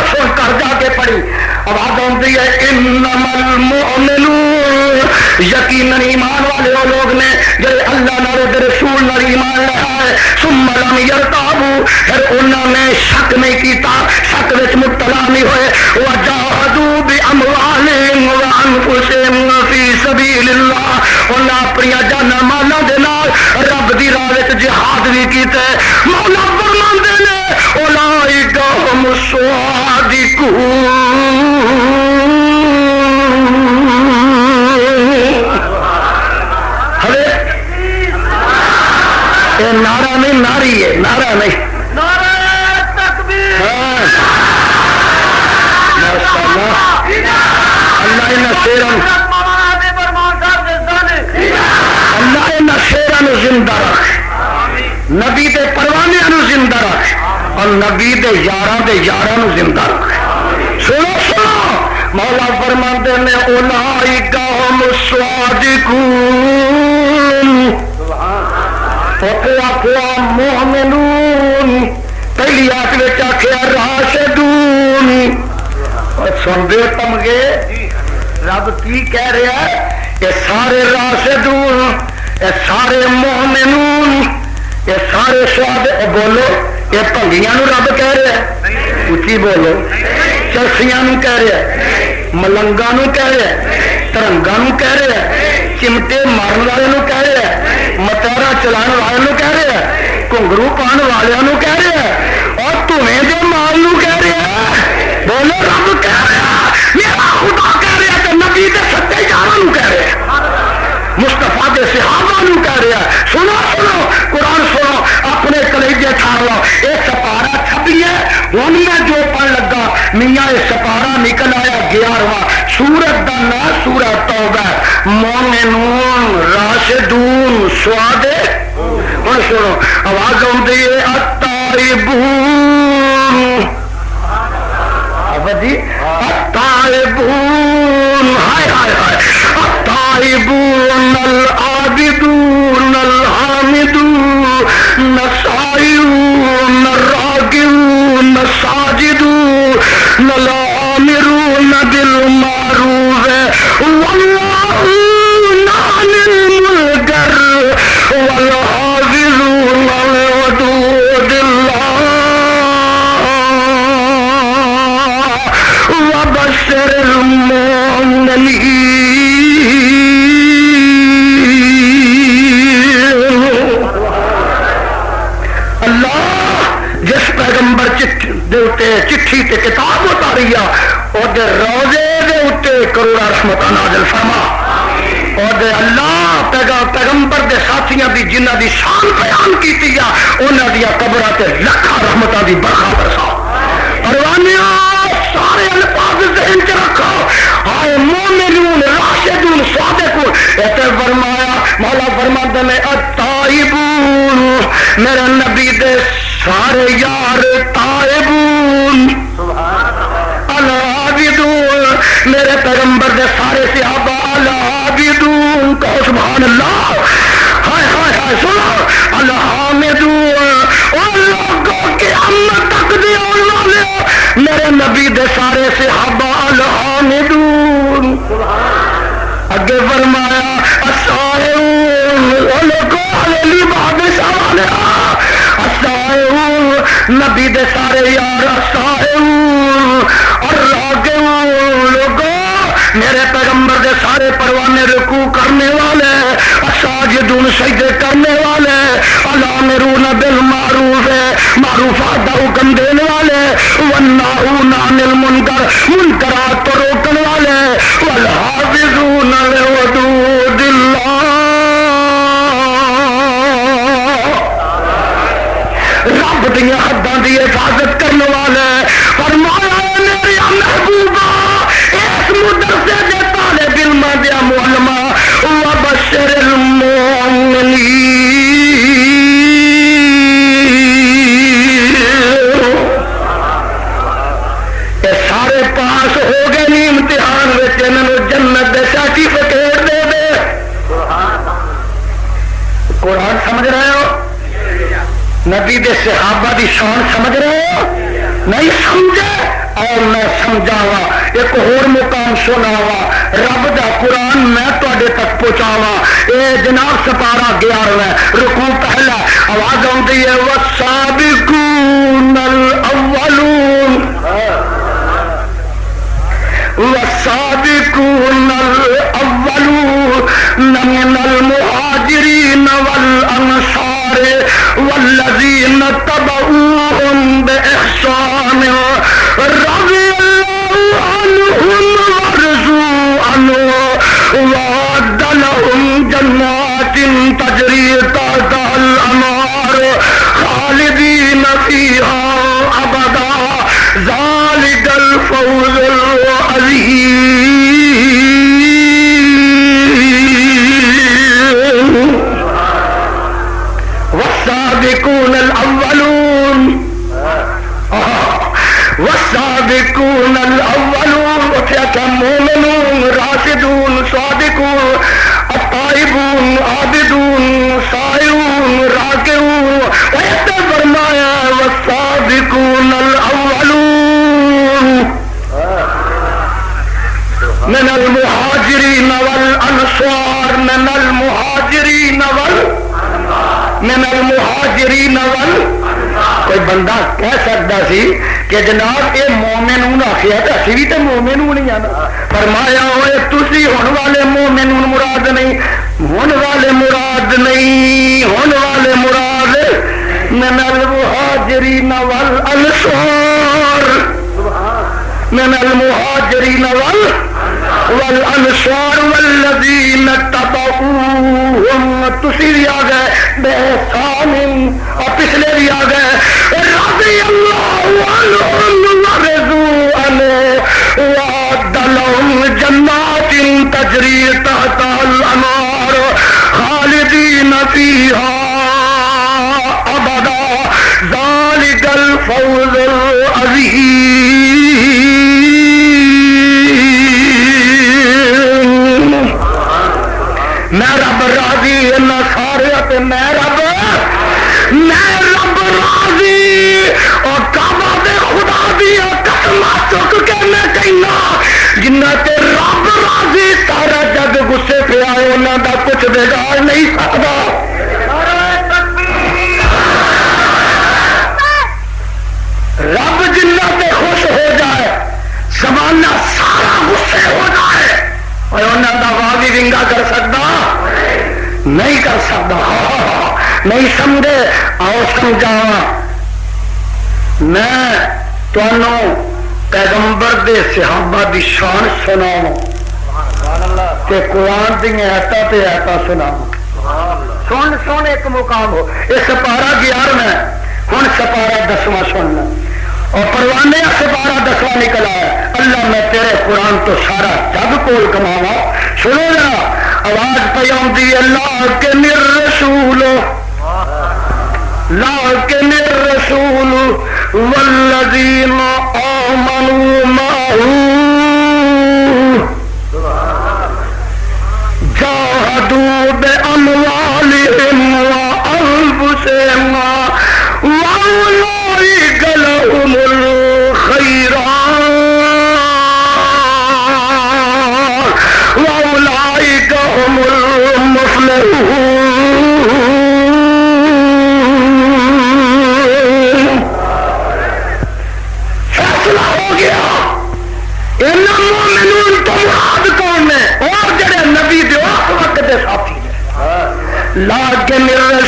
سن کر جا کے پڑھی آواز آتی ہے انما المؤمنون یقیناً ایمان والے وہ لوگ نے جو اللہ نہ رسول نہ ایمان لیا ہے ثم لم یرتابوا پھر انہوں نے شک نہیں کیتا شک وچ مبتلا نہیں ہوئے وجاہدوا باموالہم وانفسہم فی سبیل اللہ انہاں اپنی جاناں مالاں دے نال رب دی راہ وچ جہاد بھی کیتا ہے مولا فرماندے نے اولئک هم الصادقون نعرہ نہیں ناری ہے نعرہ نہیں نعرہ تکبیر اللہ ان شیران زندہ رکھ نبی دے پروانے نو زندہ رکھ اور نبی دے یاراں زندہ رکھ سنو سنو مولا فرماندے نے اولئک هم الصادقون مومنون پہلی آیت میں آخیا راشدون سن دے تمغے رب کی کہہ رہا ہے یہ سارے راشدون یہ سارے مومنون یہ سارے سواد بولو یہ بھنگیاں نو رب کہہ رہا ہے اچھی بولو چرسیاں نو کہہ رہا ہے ملنگاں نو کہہ رہا ہے ترنگاں نو کہہ رہا ہے چمٹے مارن والے نو کہہ رہا ہے متارا چلان والے نو کہہ رہا ہے گھنگرو پان والے نو کہہ رہا ہے اور تمہیں دے مال نو کہہ رہا ہے بولو رب کہہ رہا ہے میرا خدا کہہ رہا ہے کہ نبی دے سچے یاراں نو کہہ رہا ہے مصطفیٰ دے صحابہ نو کہہ رہا ہے سنو سنو قرآن سنو اپنے کلیجے ٹھار لو یہ سپارہ چھپی ہے ہن میں جو پڑھ لگا میاں یہ سپارہ نکل آیا 11واں سورت دا نام سورہ توبہ مومنون راشدون سواد ہن سنو آواز آتی ہے التائبون جی التائبون ہائے ہائے ہائے التائبون العابدون الحامدون السائلون الراكعون الساجدون الآمرون بالمعروف والناهون عن المنكر والحافظون لحدود الله وبشر المؤمنين چٹھی تے کتاب اتاری اور روزے دے اتے کروڑا رحمت نازل فرما اور اللہ پیغمبر دے ساتھیاں دی جنہ دی شان بیان کیتی انہاں دی قبراں تے لکھاں رحمتاں دی برکھا برسا پروانیاں سارے الفاظ ذہن چ رکھو ہائے مومنون راشدون صادقون ایسے فرمایا مولا فرماتا ہے التائبون میرے نبی دے سارے یار تائبون العابدون میرے پیغمبر دے سارے صحابہ العابدون کہو سبحان اللہ ہائے ہائے ہائے سنو الحامدون اور لوگوں کے امت تک دے والے میرے نبی دے سارے صحابہ الحامدون اگے فرمایا السائلون لوگوں علی باب سوالہ السائلون نبی دے سارے یار سائل اور راگعون لوگوں میرے پیغمبر دے سارے پروانے رکوع کرنے والے ساجدون سجدے کرنے والے الامرون بالمعروف معروفات کا حکم دینے والے والناہون عن المنکر منکرات کو روکن والے والحافظون لحدود اللہ رب دیا حداں دی حفاظت کرنے والے فرمایا میری محبوبہ اس مدرسے دے طالب علم دیا معلمہ وبشر المؤمنین یہ سارے پاس ہو گئے نہیں امتحان وچ انہاں جنت دے سرٹیفکیٹ دے دے قرآن سمجھ رہے ہو نبی دے صحابہ دی شان سمجھ رہے ہو نہیں سمجھے اور میں سمجھاوا ایک اور مقام سناوا رب دا قرآن میں تواڈے تک پہنچاوا اے جناب سپارہ 11 رکوع پہلا آواز آتی ہے والسابقون الاولون والسابقون الاولون من المهاجرين والانصار والذين اتبعوهم باحسان رضي الله عنهم ورضوا عنه وأعد لهم جنات تجري تحتها الأنهار خالدين فيها أبدا ذلك الفوز العظيم والسابقون الأولون والسابقون الأولون مؤمنون راشدون صادقون الطائبون عابدون سائرون راكعون فرمایا والسابقون الأولون من المهاجرين والأنصار من المهاجرين کوئی بندہ کہہ سکتا سی کہ جناب یہ مومنون آخیا تو اسی بھی تو مومنون ہی آنا فرمایا ہوئے تسی ہون والے مومنون مراد نہیں ہون والے مراد نہیں ہون والے مراد من المہاجرین والانصار من المہاجرین والانصار والذین اتبعوہم تسی بھی آ گئے بإحسان اور پچھلے بھی آ گئے رضی اللہ عنہم ورضوا عنہ وأعد لهم جنات تجری تحتها الأنهار خالدین فیہا ابدا ذلک الفوز العظیم میں رب راضی نہ سارے میں رب راضی اور کعبہ دے خدا دی قسم چک کے میں کہنا جنہ تے رب راضی سارا جگ غصے پہ آئے انہاں دا کچھ بگاڑ نہیں سکتا رب جنہ تے خوش ہو جائے زمانہ سارا غصے ہو جائے اور انہاں دا واضح ونگا کر سکتا نہیں کر سکتا نہیں سمجھے آؤ سمجھاوا میں تمہوں پیغمبر دے صحابہ دی شان سناواں تے قرآن دی آیتاں تے آیتاں سناواں سن ایک مقام ہو یہ سپارہ 11 ہن سپارہ 10واں سننا اور پروانے سپارہ 10واں نکل آیا اللہ میں تیرے قرآن تو سارا جگ کول کماوا سنو ذرا آواز پہ آتی ہے لاکن الرسول لاکن الرسول والذین آمنوا معه جاہدوا بأموالهم وأنفسهم وأولئک لهم الخيرات وأولئك هم المفلحون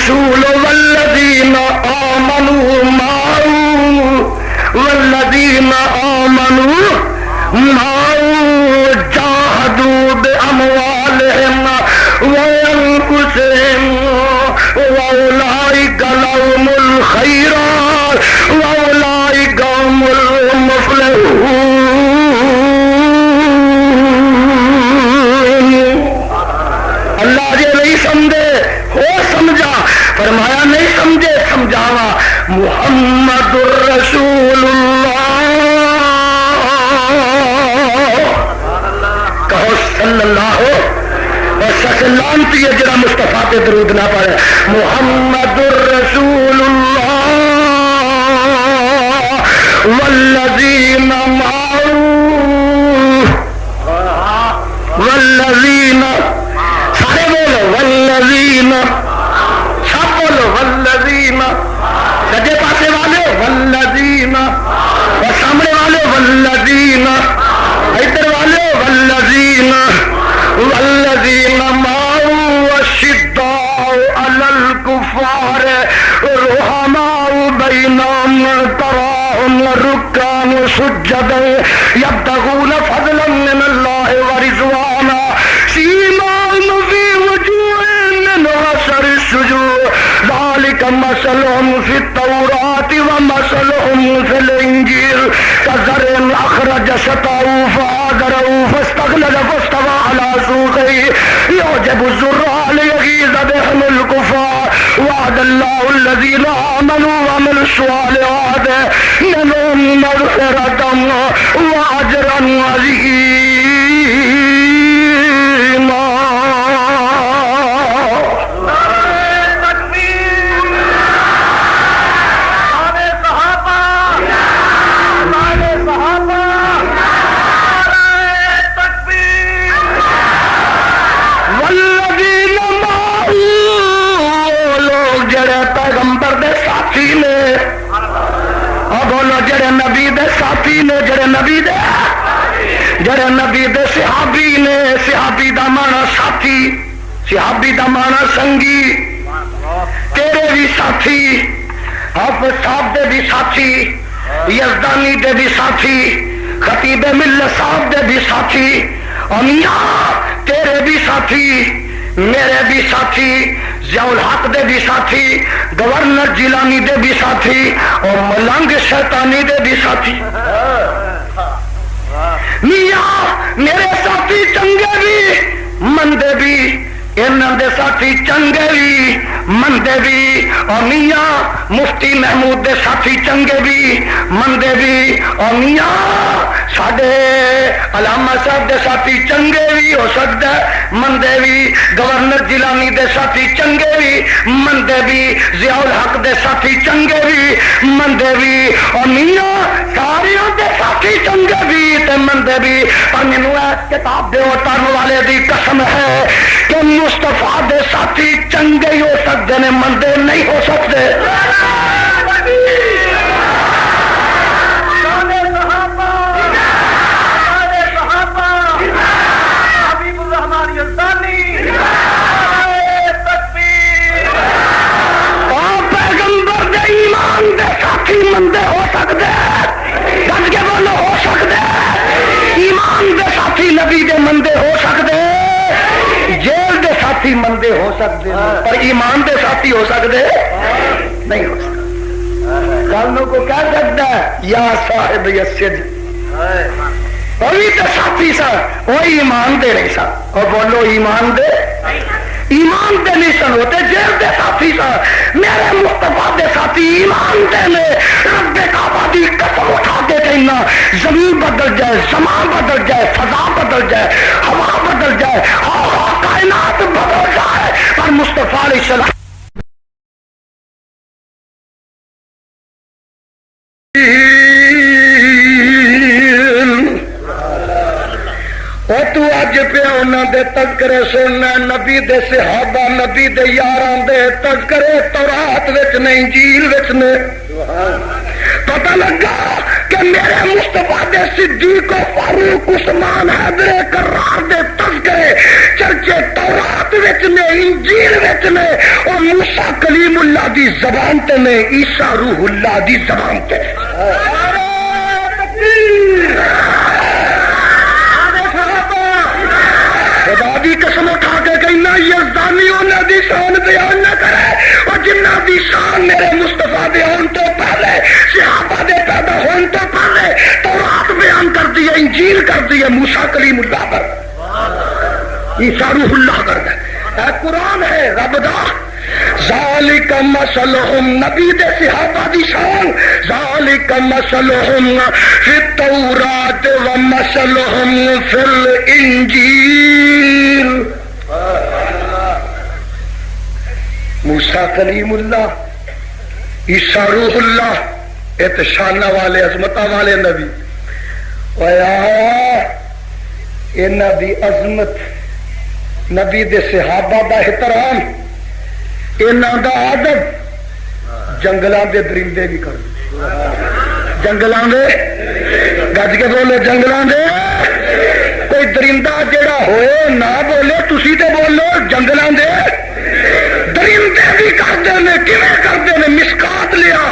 الرسول والذین آمنوا معه والذین آمنوا معه جاهدوا بأموالهم وأنفسهم وأولئك لهم الخيرات وأولئك هم المفلحون. اللہ جی نہیں سمجھے ہو سمجھا، فرمایا نہیں سمجھے سمجھاوا. محمد الرسول اللہ، کہو صلی اللہ ہو. اور شخص لانتی ہے جڑا مصطفیٰ پہ درود نہ پڑھے. محمد الرسول اللہ والذین معه والذین، سارے بولو والذین، سب بولو والذین، سجے پاسے والے والذین، اور سامنے والے والذین، ادھر والے والذین والذین معه الشداء علی الکفار رحماء بینهم تراهم رکعا سجدا یبتغون فضلا من اللہ ورضوانا سیماهم فی وجوہهم من اثر السجود ذلک مثلهم فی التوراۃ ومثلهم فی الانجیل کزرع اخرج شطأه فآزره فاستغلظ فاستوى على سوقه يعجب الزراع ليغيظ بهم الكفار وعد الله الذين آمنوا وعملوا الصالحات منهم مغفرة وأجرا عظيما. جڑے نبی دے صحابی نے، صحابی دا مانا ساتھی، صحابی دا مانا سنگی، تیرے بھی ساتھی، حافظ صاحب دے بھی ساتھی، یزدانی دے بھی ساتھی، خطیب ملت صاحب دے بھی ساتھی، اور میاں تیرے بھی ساتھی، میرے بھی ساتھی، ضیاء الحق دے بھی ساتھی، گورنر جیلانی دے بھی ساتھی، اور ملنگ شیطانی دے بھی ساتھی. میاں میرے ساتھی چنگے بھی مندے بھی، انہاں دے ساتھی چنگے بھی مندے بھی، اور میاں مفتی محمود دے ساتھی چنگے بھی مندے بھی، اور میاں ساڈے علامہ صاحب دے ساتھی چنگے بھی ہو سکتا ہے مندے بھی، گورنر جیلانی دے ساتھی چنگے بھی مندے بھی، ضیاء الحق دے ساتھی چنگے بھی مندے بھی، اور میاں سارے دے ساتھی چنگے بھی تے مندے بھی. پر مینوں کتاب دے اتارن والے دی قسم ہے کہ مصطفیٰ دے ساتھی چنگے ہی ہو سکتے ہیں، مندے نہیں ہو سکتے. پیغمبر دے ایمان دے ساتھی مندے ہو سکتے، گج کے بولو ہو سکتے. ایمان دے ساتھی نبی دے مندے ہو سکتے، جیل دے ساتھی مندے ہو سکتے، پر ایمان دے ساتھی ہو سکتے نہیں ہو سکتے. کالوں کو کہہ سکتا ہے یا صاحب السجن، وہی تو ساتھی سا، وہی ایمان دے نہیں سا. اور بولو ایمان دے، ایمان دے نہیں سن ہوتے، جیل دے ساتھی سا. میرے مصطفیٰ دے ساتھی ایمان دے نے. رب کعبہ دی قسم اٹھا کے کہنا، زمین بدل جائے، زمان بدل جائے، فضا بدل جائے، ہوا بدل جائے، کائنات بدل جائے، پر مصطفیٰ علیہ السلام تو اج پہ انہاں دے تذکرے سننا، نبی دے صحابہ، نبی دے یاراں دے تذکرے تورات وچ نے، انجیل وچ نے. پتہ لگا کہ میرے مصطفیٰ دے صدیق و فاروق عثمان حیدر کرار دے تذکرے چرچے تورات وچ نے، انجیل وچ نے، اور موسیٰ کلیم اللہ دی زبان تے نے، عیسیٰ روح اللہ دی زبان تے نے۔ خدا دی قسم اٹھا کے کہنا یزدانی انہاں دی شان بیان نہ کرے، اور جنہاں دی شان میرے مصطفیٰ دے ہون تو پہلے، صحابہ دے پیدا ہون تو پہلے تورات بیان کر دی ہے، انجیل کر دی ہے، موسیٰ کلیم اللہ پر، عیسیٰ روح اللہ کر دے، اے قرآن ہے رب دا۔ ذالک مثلہم، نبی دے صحابہ دی شان، ذالک مثلہم فی التورات و مثلہم فی الانجیل۔ موسیٰ کلیم اللہ، عیسیٰ روح اللہ، اتشانہ والے عظمتہ والے نبی، انہاں دی عظمت، نبی دے صحابہ دا احترام، انہاں دا ادب جنگلاں دے درندے بھی کر جنگلاں دے، گج کے بولے جنگلاں دے کوئی درندہ جڑا ہوئے نہ بولے، تسی تے بولو جنگلاں دے درندے بھی کرتے ہیں۔ کیویں کرتے ہیں؟ مسکات لیا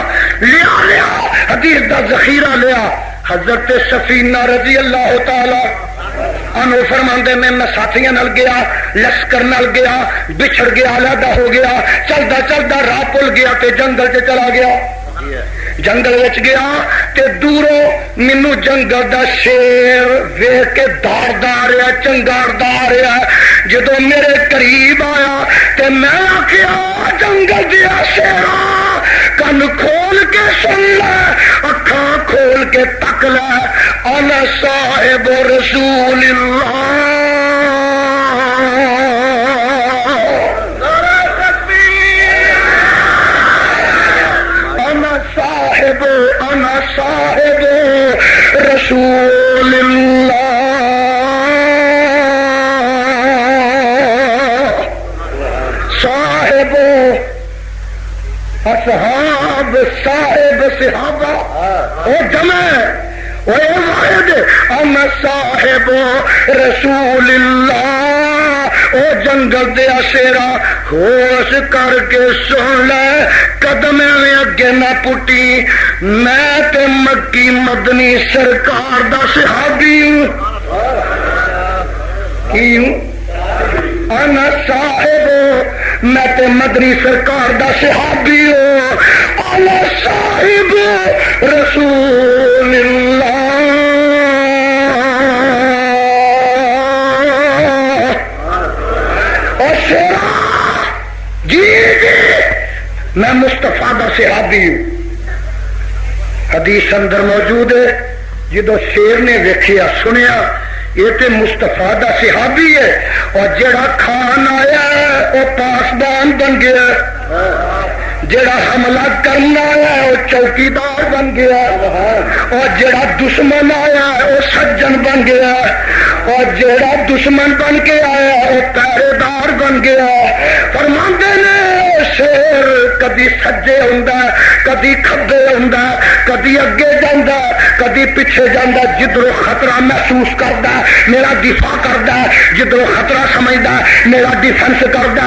حدیث دا ذخیرہ لیا۔ حضرت سفینہ رضی اللہ تعالی عنہ فرماندے میں ساتھیاں نال گیا، لشکر نال گیا، بچھڑ گیا، علیحدہ ہو گیا، چلدا چلدا راہ پل گیا تے جنگل چ چلا گیا، جنگل وچ گیا تے دوروں مینوں جنگل دا شیر ویکھ کے دوڑدا آ رہا، چنگاڑدا آ رہا۔ جدوں میرے قریب آیا تے میں آکھیا جنگل دیا شیرا کن کھول کے سن لے، اکھاں کھول کے تک لے، انا صاحب رسول اللہ، انا صاحب رسول اللہ، صاحب اصحاب، صاحب صحابہ، او جمع او واحد، انا صاحب رسول اللہ۔ او جنگل دیا شیرا ہوش کر کے سن لے، قدم میں اگے نہ پٹی، میں تے مکی مدنی سرکار دا صحابی ہوں۔ کی ہوں؟ انا صاحب، میں تے مدنی سرکار دا صحابی ہوں، انا صاحب رسول اللہ۔ اور شیرا جی میں مصطفیٰ دا صحابی ہوں۔ حدیث اندر موجود ہے، جدو شیر نے ویکھیا سنیا یہ تے مصطفیٰ دا صحابی ہے، اور جڑا کھان آیا ہے وہ پاسبان بن گیا، جڑا حملہ کرنا آیا ہے وہ چوکیدار بن گیا، اور جڑا دشمن آیا ہے وہ سجن بن گیا، اور جڑا دشمن بن کے آیا ہے وہ پہرے دار بن گیا۔ فرماندے نے شیر کدی سجے ہوندا، کدی کھبے ہوندا، کدی اگے جاندا، کدی پیچھے جاندا، جدھروں خطرہ محسوس کردا میرا دفاع کردا، جدھروں خطرہ سمجھدا میرا ڈیفنس کردا۔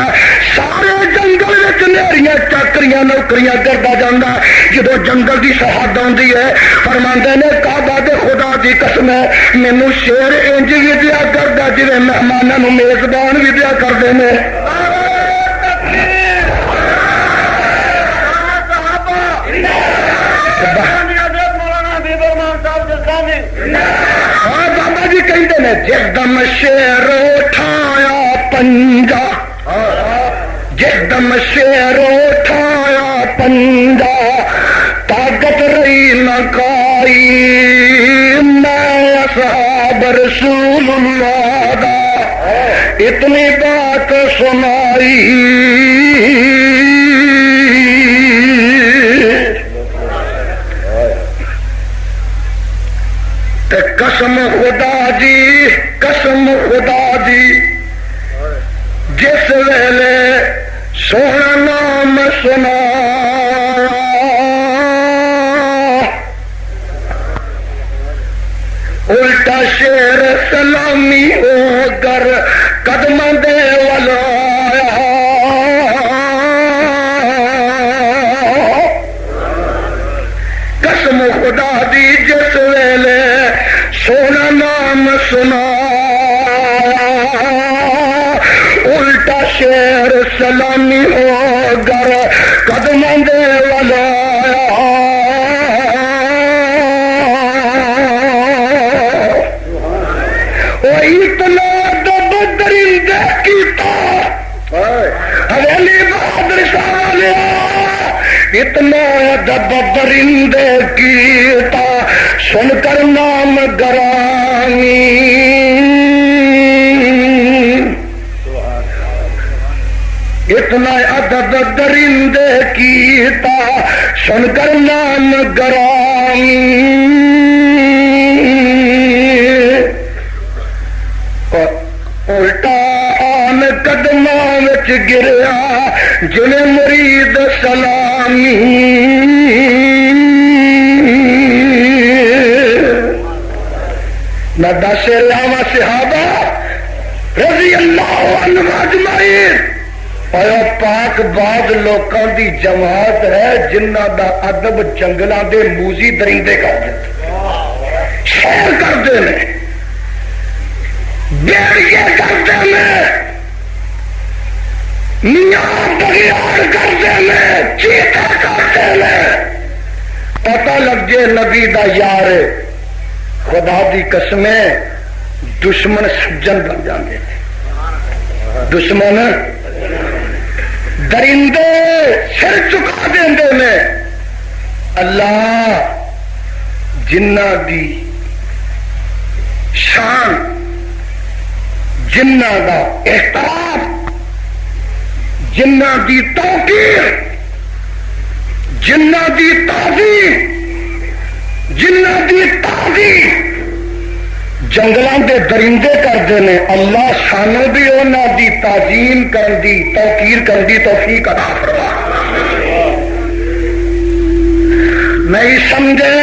سارے جنگل وچ نیریاں چاکریاں نوکریاں کردا جاندا، جدوں جنگل دی سرحد آندی ہے فرماندے نے کعبہ دے خدا دی قسم ہے مینوں شیر انج وی دیا کردا جویں مہماناں نوں میزبان وی دیا کردے نے۔ ہاں بابا جی کہتے ہیں جس دم شیر اٹھایا پنجا، جس دم شیر اٹھایا پنجا، طاقت رہی نہ کائی، میں اصحاب رسول اللہ دا اتنی بات سنائی۔ قسم خدا دی، قسم خدا دی، جس ویلے سونا نام سنا شیر سلامی ہو کر قدماں دے ولایا قسم خدا دی جس ویلے سونا نام سنا الٹا شیر سلامی ہو کر قدماں دے ولایا اتنا دب درندے کیتا حویلی بہادر شاہ لیا اتنا دب درندے کیتا سن کر نام گرامی اتنا ادب درندے کیتا سن کر نام گرامی الٹا آن قدماں وچ گریا جنہیں مرید سلامی نہ دس لاوا صحابہ رضی اللہ عنہم اجمعین اور پاک بعد لوکاں دی جماعت ہے جنہ دا ادب جنگلاں دے موزی درندے کر دیتے شیر کرتے ہیں بیڑیے کرتے ہیں میاں بغیار کرتے ہیں چیتا کرتے ہیں پتہ لگ جائے نبی دا یار خدا دی قسمیں دشمن سجن بن جاندے دشمن درندے سر چکا دیندے میں اللہ جنہ دی شان جنہ دا احترام جنہ دی توقیر جنہ دی تعظیم جنہ دی تعظیم جنگلاں دے درندے کرتے ہیں اللہ سانو بھی انہاں دی تعظیم کرن دی توقیر کرن دی توفیق عطا فرما نہیں سمجھے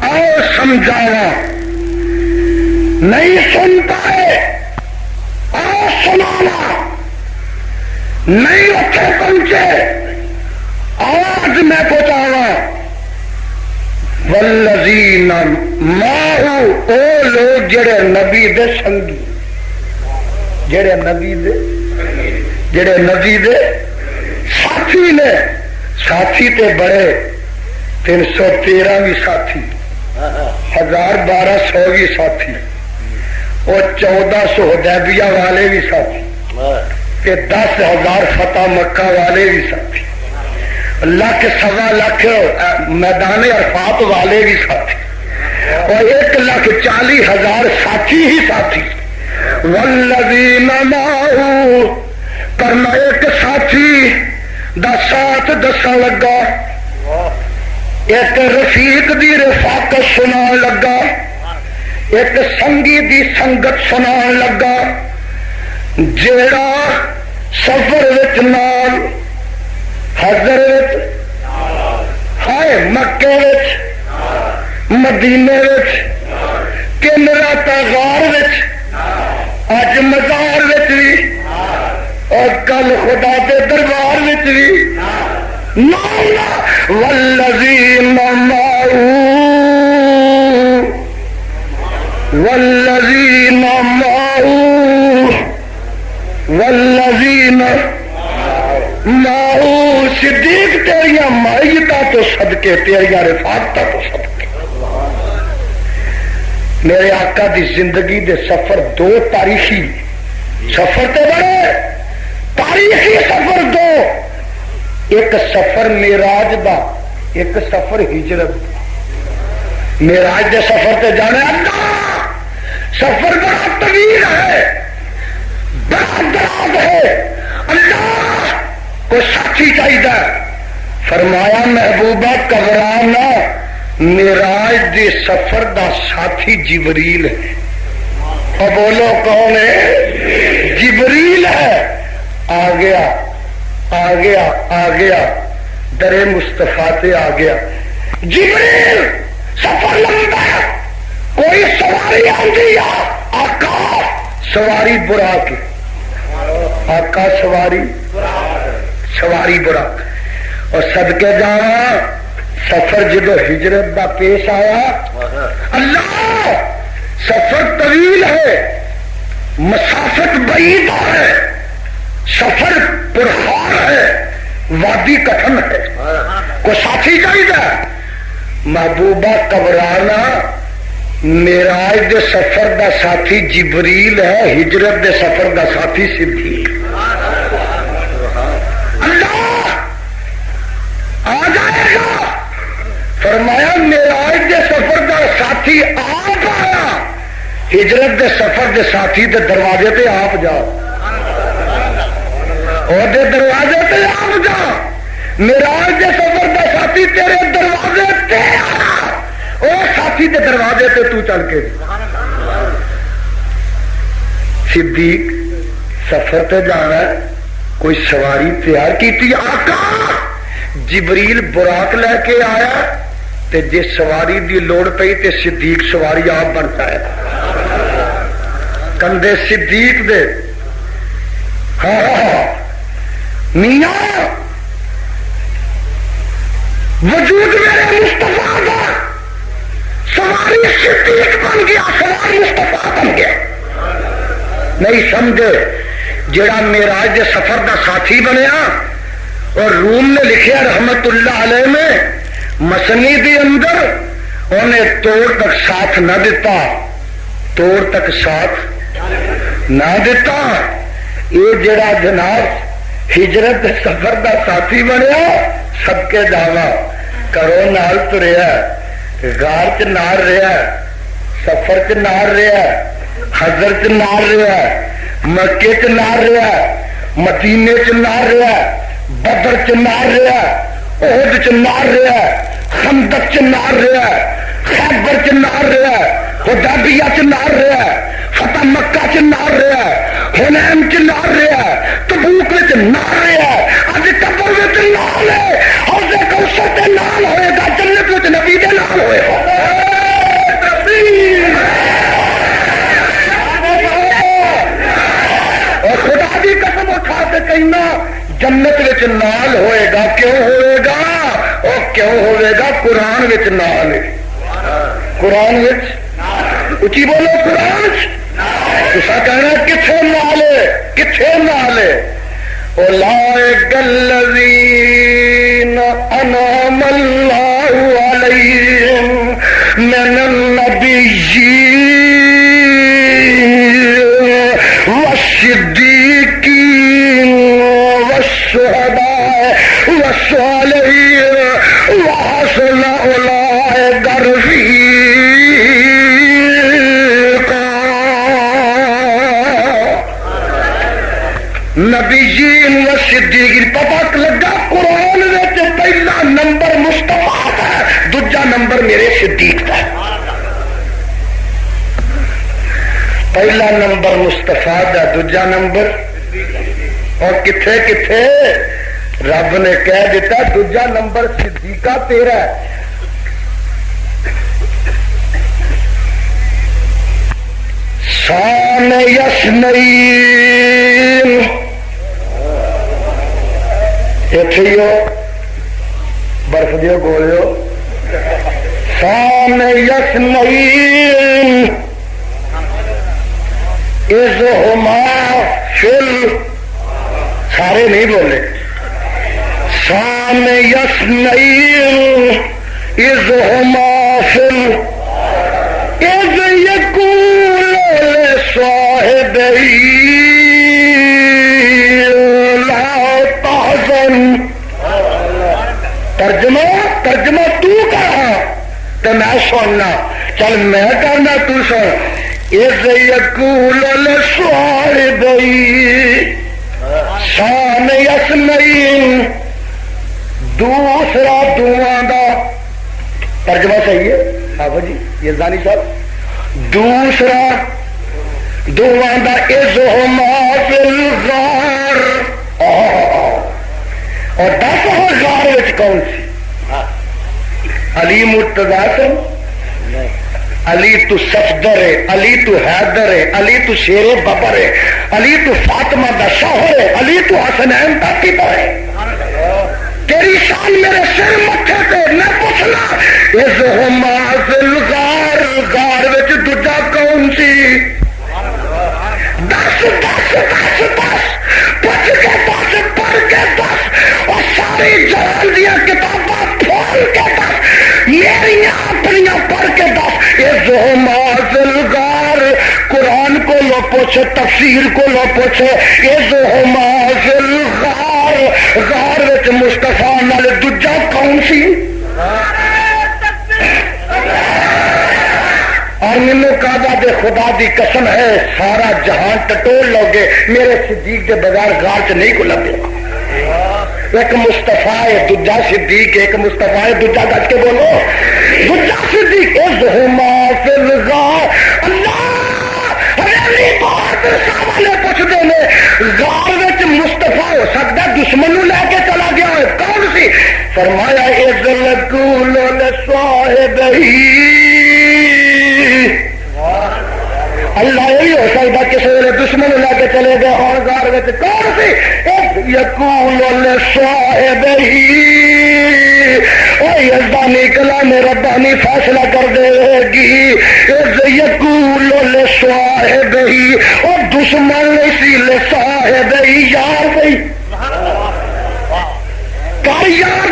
آؤ سمجھایا نہیں سن پائے آؤ سنانا نہیں اتنے پہنچے آج میں پہنچاوا والذین معہ او لوگ جڑے نبی دے سنگی جڑے نبی دے ساتھی نے ساتھی تے بڑے 313 بھی ساتھی 1200 بھی ساتھی اور 1400 حدیبیہ والے بھی ساتھی کہ 10,000 فتح مکہ والے بھی ساتھی لاکھ سوا لاکھ میدان عرفات والے بھی ساتھی اور 1,40,000 ساتھی ہی ساتھی والذین معہ کرنا ایک ساتھی دا ساتھ دسن لگا ایک رفیق دی رفاقت سنان لگا ایک سنگی دی سنگت سنان لگا جیڑا سفر وچ نال حضر وچ ہائے مکے وچ مدینے وچ کن راتا غار وچ اج مزار وچ بھی اور کل خدا دے دربار وچ بھی والذین معہ والذین معہ والذین معہ صدیق تیریاں مائیتا تو صدقے تیریاں رفاقتا تو صدقے میرے آقا دی زندگی دے سفر 2 تاریخی سفر تے بڑے تاریخی سفر 2 ایک سفر معراج دا ایک سفر ہجرت معراج دے سفر تے جانے اللہ سفر بڑا طویل ہے بڑا دراز ہے اللہ کو ساتھی چاہیے فرمایا محبوبہ گھبرانا معراج دے سفر دا ساتھی جبریل ہے اور بولو کون ہے جبریل ہے آ گیا آ گیا آ گیا در مصطفیٰ تے آ گیا جبریل سفر لمبا کوئی سواری آتی آقا سواری براق، آقا سواری براق، اور صدقے جاواں سفر جدو ہجرت دا پیش آیا، اللہ سفر طویل ہے، مسافت بعید ہے، سفر پرخار ہے، وادی کٹھن ہے، کوئی ساتھی چاہیے، محبوبہ گھبرانا، معراج دے سفر دا ساتھی جبریل ہے، ہجرت دے سفر دا ساتھی صدیق۔ اللہ آ جائے گا، فرمایا معراج دے سفر دا ساتھی آپ آیا، ہجرت دے سفر دے ساتھی دے دروازے پہ آپ جاؤ، اور دے دروازے پہ آپ جاؤ، معراج دے سفر دا ساتھی تیرے دروازے پہ آیا، اور ساتھی دے دروازے پہ تو چل کے صدیق سفر تے جانا ہے، کوئی سواری تیار کی، آقا جبریل براق لے کے آیا تے جے سواری دی لوڑ پئی تے صدیق سواری آپ بنتا ہے، کندھے صدیق دے، ہاں میاں وجود میرے مصطفیٰ کا، سواری صدیق بن گیا، سواری مصطفیٰ بن گیا، نہیں سمجھے جڑا معراج دے سفر دا ساتھی بنیا، اور روم نے لکھیا رحمت اللہ علیہ میں مسنی دے اندر انہیں توڑ تک ساتھ نہ دیتا، توڑ تک ساتھ نہ دیتا، یہ جڑا جناب ہجرت دے سفر دا ساتھی بنیا، سب کے دعویٰ کرو نال تریا، غار چ نال رہا، سفر چ نال رہا، حضر چ نال رہا، مکے چ نال رہا، مدینے چ نال رہا، بدر چ نال رہا، احد چ نال رہا، خندق چ نال رہا، خیبر چ نال رہا، حدیبیہ چ نال رہا، فتح مکہ چ نال رہا، حنین چ نال رہا، تبوک وچ نال رہا، اج قبر وچ نال ہے، حوض کوثر تے نال ہوئے گا، جنت وچ نبی دے نال ہوئے گا۔ اور خدا دی قسم اٹھا کے کہنا جنت وچ نال ہوئے گا، کیوں ہوئے گا؟ اور کیوں ہوئے گا؟ قرآن وچ نال ہے، قرآن وچ اچھی بولو، قرآن تسا کہنا کتھے نال ہے، کتھے نال ہے؟ اولئک الذین انعم اللہ علیہم من النبیین والصدیقین والشہداء والصالحین وحسن اولئک رفیقا۔ نبیین و صدیقین، پتہ لگا قرآن وچ پہلا نمبر مصطفیٰ کا ہے، دوجا نمبر میرے صدیق کا ہے، پہلا نمبر مصطفیٰ کا، دوجا نمبر، اور کتھے کتھے رب نے کہہ دیتا دوجا نمبر صدیقہ تیرا ہے۔ شان یسنین اتھیو برف دیو گولیو، شان یسنین اذہما فل، سارے نہیں بولے، شان یسنین اذہما فل اذ یقول لصاحبہ لا تحزن۔ ترجمہ تو کہا تو میں سننا، چل میں کرنا تو سن۔ اذ یقول لصاحبہ، شان یسنین دوسرا دعا دا، ترجمہ صحیح ہے حافظ جی یزدانی صاحب، دوسرا دعا دا اذہما فی الغار، اور 10 غار وچ کون سی؟ علی مرتضی سے علی تو صفدر ہے، علی تو حیدر ہے، علی تو شیر ببر ہے، علی تو فاطمہ دا شوہر ہے، علی تو حسنین دا پتر ہے۔ تیری شان میرے سر متھے تے میں پوچھنا اس ہمازل غار غار وچ دوجا کون سی؟ دس دس دس دس پوچھ کے دس پڑھ کے دس اور ساری جہان دیا کتاباں کھول کے دس میری اپنیاں پڑھ کے دس اس ہمازل غار قرآن کو لو پوچھ تفسیر کو لو پوچھ اس ہمازل غار غار وچ مصطفیٰ نال دوجا کون سی؟ اور مینوں کعبہ دے خدا دی قسم ہے سارا جہان ٹٹول لو گے میرے صدیق کے بغیر غار چ نہیں کو لگے۔ ایک مصطفیٰ ہے دوجا صدیق، ایک مصطفیٰ ہے دوجا گج کے بولو دوجا صدیق اذہما فی الغار۔ اللہ حویلی بہادر صاحب والے پوچھتے ہیں غار وچ مصطفیٰ ہو سکتا دشمن نو لے کے چلا گیا ہے کون سی؟ فرمایا اذ لقول لصاحبہ اللہ یہی ہو سکتا کسی ویلے دشمن لے کے چلے گئے اور غار وچ کون سی؟ یقول لصاحبہ او یزدانی کلام ربانی فیصلہ کر دے گی یقول لصاحبہ او دشمن اسی لصاحبہ یار بھائی کر یار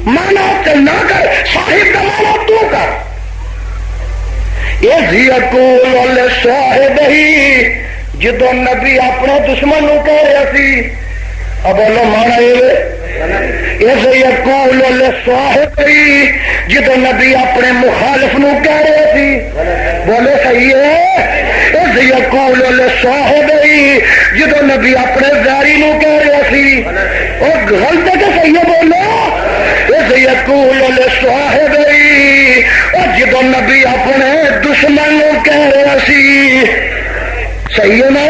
مانا نہ کر صاحب کا مانا تو کر یقول لصاحبہ جدو نبی اپنے دشمن نو کہہ رہا سی اب بولو مانا یہ یقول لصاحبہ جدو نبی اپنے مخالف نو کہہ رہا سی بولے صحیح ہے اس یقول لصاحبہ جدو نبی اپنے ویری نو کہہ رہا سی وہ غلط ہے کہ صحیح ہے بولو اس یقول لصاحبہ اور جدو نبی اپنے دشمن نو کہہ رہا سی صحیح ہے نا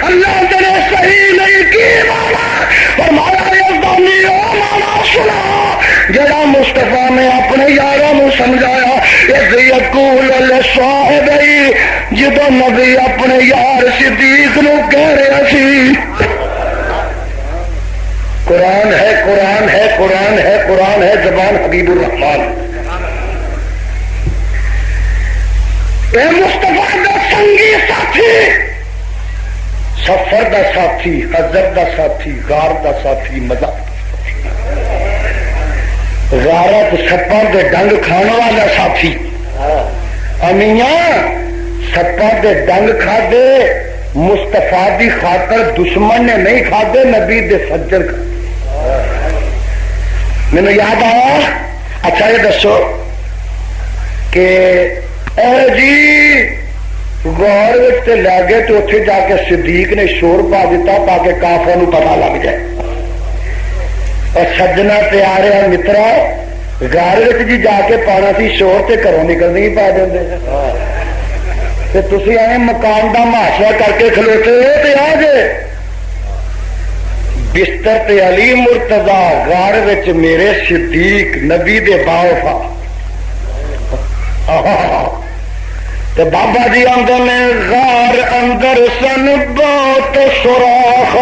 اللہ تیرے صحیح نہیں کی مانا فرمایا یزدانی او مانا سنا جڑا مصطفیٰ نے اپنے یاروں نو سمجھایا اذ یقول لصاحبہ جدو نبی اپنے یار صدیق نو کہہ رہا سی قرآن ہے قرآن ہے قرآن ہے قرآن ہے زبان حبیب الرحمان اے مصطفیٰ دا سنگی ساتھی سفر دا ساتھی حضرت دا ساتھی غار دا ساتھی مذہب غارت سپاں دے ڈنگ کھانے والا ساتھی امیاں سپاں دے ڈنگ کھا دے مصطفیٰ دی خاطر دشمن نے نہیں کھا دے نبی دے سجن کھا مینوں یاد آیا اچھا یہ دسو کہ اے جی غار وچ لے گئے تو اتنے جا کے صدیق نے شور پا دیتا تاکہ کافر نو پتہ لگ جائے اور سجنا پیارے مترا غار وچ جی جا کے پانا سی شور تے گھروں نکل نہیں پا دے تسی آئے مکان دا محاشا کر کے کھلوتے ہو تے آ جے بستر تے علی مرتضی غار وچ میرے صدیق نبی دے باوفا تو بابا جی آدھے نے غار اندر سن بہت سوراخ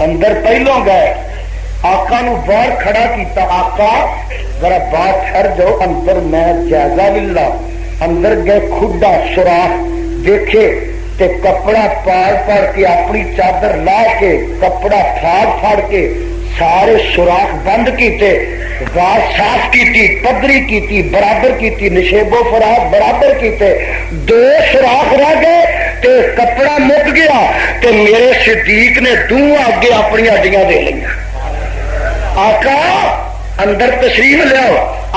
اندر پہلو گئے آقا نو باہر کھڑا کیتا آقا ذرا بات ٹھہر جاؤ اندر میں جائزہ للا اندر گئے کھڈا سوراخ دیکھے تے کپڑا پاڑ کے اپنی چادر لا کے کپڑا پھاڑ کے سارے سوراخ بند کیتے غار صاف کیتی پدری کیتی برابر کیتی نشیب و فراغ برابر کیتے دو سوراخ رہ گئے تے کپڑا مک گیا تے میرے صدیق نے دوں آگے اپنی ہڈیاں دے لیا آقا اندر تشریف لیاؤ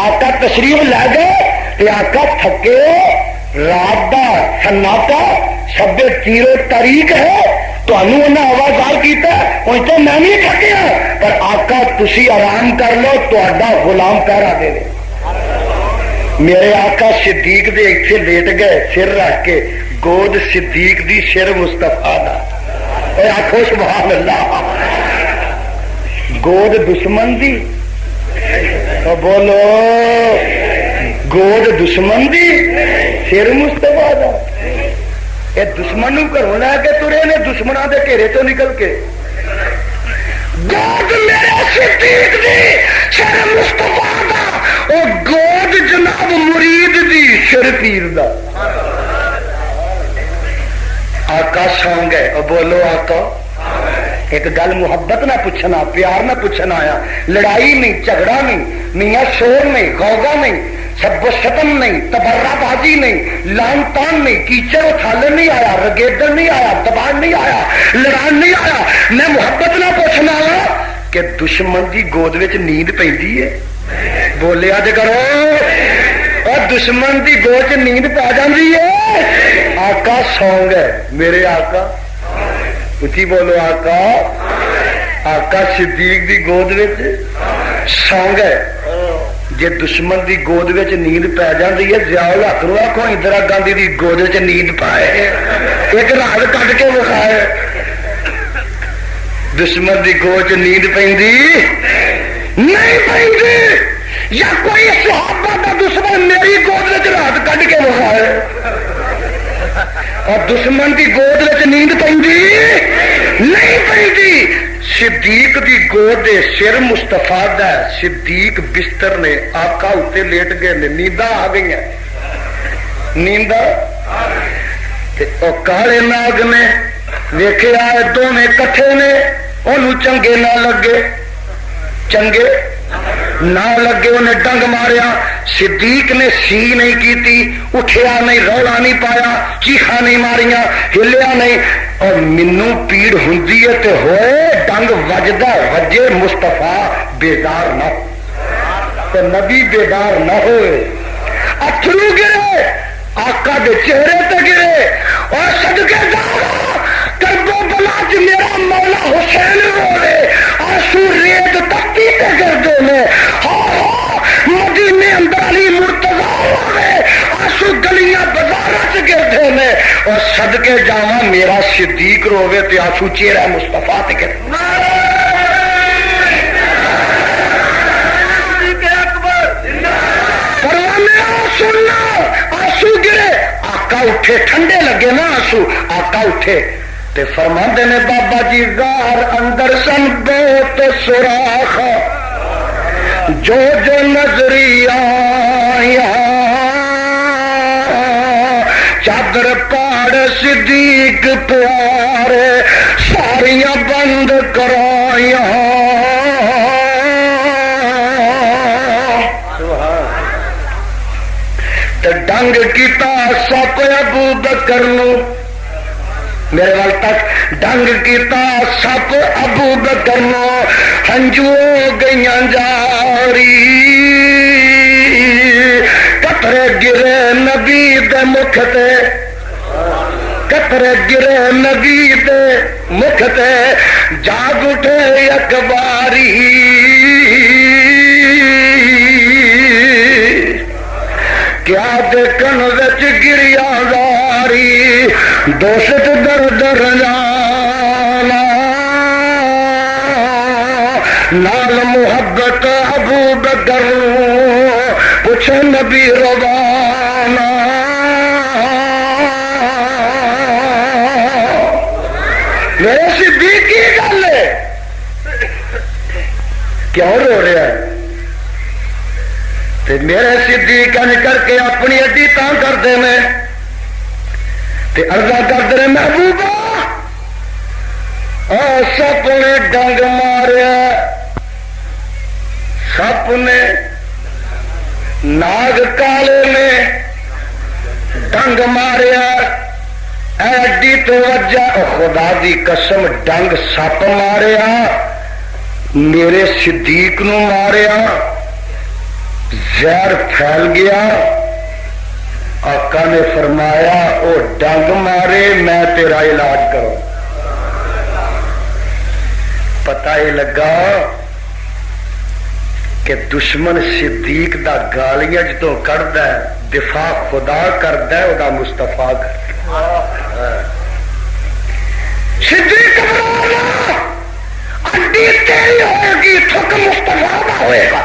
آقا تشریف لے گئے تے آقا تھکے رات دا سناٹا سب تیرو تاریخ ہے تو آوازار کیتا ہوں تو میں نہیں تھکیا پر آقا تسی آرام کر لو تو غلام پہرا دے دے میرے آقا صدیق دے اتنے لیٹ گئے سر رکھ کے گود صدیق دی سر مصطفیٰ دا اے آخو سبحان اللہ گود دشمن دی بولو گود دشمن دی سر مستفا دا یہ دشمن گھروں لے کے ترے نے دشمنوں کے گھیرے تو نکل کے گود میرے صدیق دی سر مستفا دا وہ گود جناب مرید دی سر پیر دا آقا سونگ ہے اور بولو آقا ایک گل محبت نہ پوچھنا پیار نہ پوچھنا آیا لڑائی نہیں جھگڑا نہیں میاں شور نہیں غوغا نہیں سب و شتم نہیں تبرہ بازی نہیں لان تان نہیں کیچڑ اچھالن نہیں آیا رگیدن نہیں آیا دبان نہیں آیا لڑان نہیں آیا میں محبت نہ پوچھنا آیا کہ دشمن کی گود میں نیند پیندی ہے بولے آج کرو اور دشمن کی گود چ نیند پا جاتی ہے آقا سونگ ہے میرے آقا اچھی بولو آقا آقا صدیق دی گود سونگ ہے جی دشمن دی گود نیند پی جاتی ہے ضیاء الحق نو آخو اندرا گاندھی دی گود چ نیند پائے ایک رات کٹ کے وکھائے دشمن دی گود چ نیند پیندی نہیں پیندی یا کوئی صحابہ دا دشمن میری گود چ رات کٹ کے وکھائے اور دشمن دی گود وچ نیند پیندی نہیں پیندی صدیق دی گود دے سر مصطفیٰ دا صدیق بستر نے آقا اتنے لیٹ گئے نے نینداں آ گئی ہیں نینداں او کالے ناگ نے ویکھیا دونوں کٹھے نے انہوں چنگے نہ لگے چنگے نہ لگے انہیں ڈنگ ماریا صدیق نے سی نہیں کیتی اٹھیا نہیں رولا نہیں پایا چیخا نہیں ماریاں ہلیا نہیں اور منو پیڑ ہوندی ہے تے ہوئے ڈنگ وجدا وجے مصطفیٰ بیدار نہ تے نبی بیدار نہ ہوئے اتھرو گرے آقا دے چہرے تے گرے اور صدقے جاؤ کربو بلا چ میرا مولا حسین روے آنسو ریت تختی تے گردے میں مدینے اندر علی مرتضی ہوئے آنسو گلیاں بازاراں چ گردے میں اور صدقے جاواں میرا صدیق روے تے آنسو چہرہ مصطفیٰ تے گردے سننا آنسو گرے آقا اٹھے ٹھنڈے لگے نا آنسو آقا اٹھے تے فرماندے نے بابا جی غار اندر سن بہت سوراخ جو جو نظری آیا چادر پاڑ صدیق پیارے ساریاں بند کرائیاں ڈنگ کیتا سپ ابو بکر نو میرے وال تک ڈنگ کیتا سپ ابو بکر نو ہنجو گئیاں جاری قطرے گرے نبی دے مکھ تے قطرے گرے نبی دے مکھ تے جاگ اٹھے اکباری کیا دیکھن وچ گریا زاری دوست در در جانا لال محبت ابو بکر پوچھ نبی روانہ میرے صدیق کی گل ہے کیوں رو رہا ہے تے میرے صدیق کر کے اپنی اڈی تاں کرتے ہیں تے عرضہ کرتے ہیں محبوبہ سپ نے ڈنگ ماریا سپ نے ناگ کالے نے ڈنگ ماریا ایڈی تو وجہ خدا دی قسم ڈنگ سپ ماریا میرے صدیق نو ماریا زہر پھیل گیا آقا نے فرمایا او ڈنگ مارے میں تیرا علاج کروں پتہ یہ لگا کہ دشمن صدیق دا گالیاں جدوں کڑدا ہے دفاع خدا کردا ہے او مصطفیٰ کردا صدیق گھبرانا اڈی تیری ہوئے گی تھک مصطفیٰ دا ہوئے گا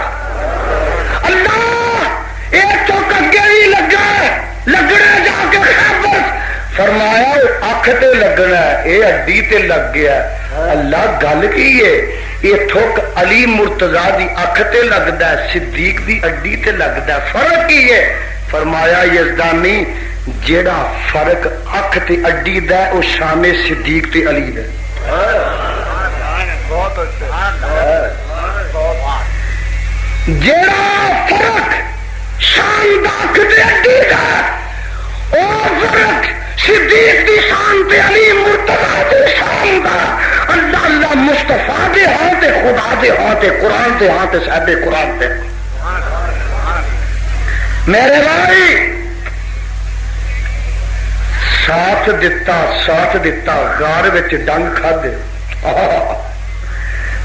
اللہ ایک چوکا تے لگنا یہ اڈی تے لگ گیا اللہ گل کی ہے یہ تھوک علی مرتضی دی اکھ تے لگدا ہے صدیق دی اڈی تے لگدا ہے فرق کی ہے فرمایا یزدانی جیڑا فرق اکھ تے اڈی دا ہے وہ شان صدیق تے علی دا بہت جیڑا فرق شان دا اکھ تے اڈی دا او فرق صدیق دی شان تے علی مرتضی دی شان دا اللہ اللہ مصطفیٰ دے ہاں تے خدا دے ہاں تے قرآن دے ہاں تے صاحب قرآن تے میرے بھائی ساتھ دتا غار وچ ڈنگ کھادے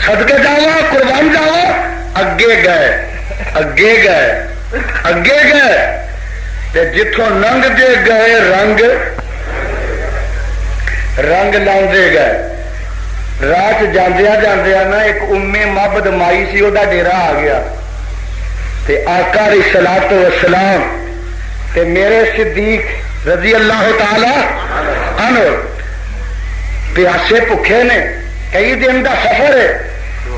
صدقے جاوا قربان جاوا اگے گئے تے جتھوں لنگ دے گئے رنگ لاندے گئے راہ جاندیا نا ایک معبد مائی سی وہ ڈیرا آ گیا تے آقا علیہ الصلوۃ والسلام تے میرے صدیق رضی اللہ تعالی عنہ پیاسے بھکھے نے کئی دن دا سفر ہے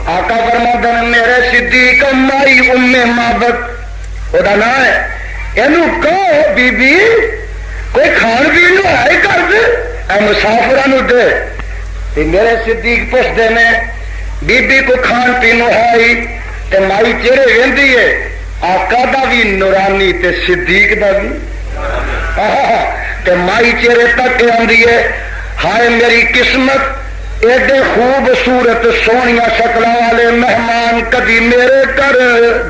آقا فرماتے ہیں میرے صدیق مائی معبد وہ نام ہے یہ کہو بی بی کوئی کھان پین ہے کر دے اے مسافروں دے میرے صدیق پوچھتے ہیں بی بی کو کھان پین ہے تے مائی چہرے وہدی ہے آقا دا بھی نورانی تے صدیق دا بھی تے مائی چہرے تک آندی ہے ہائے میری قسمت ایڈے خوبصورت سونیا شکلوں والے مہمان کبھی میرے گھر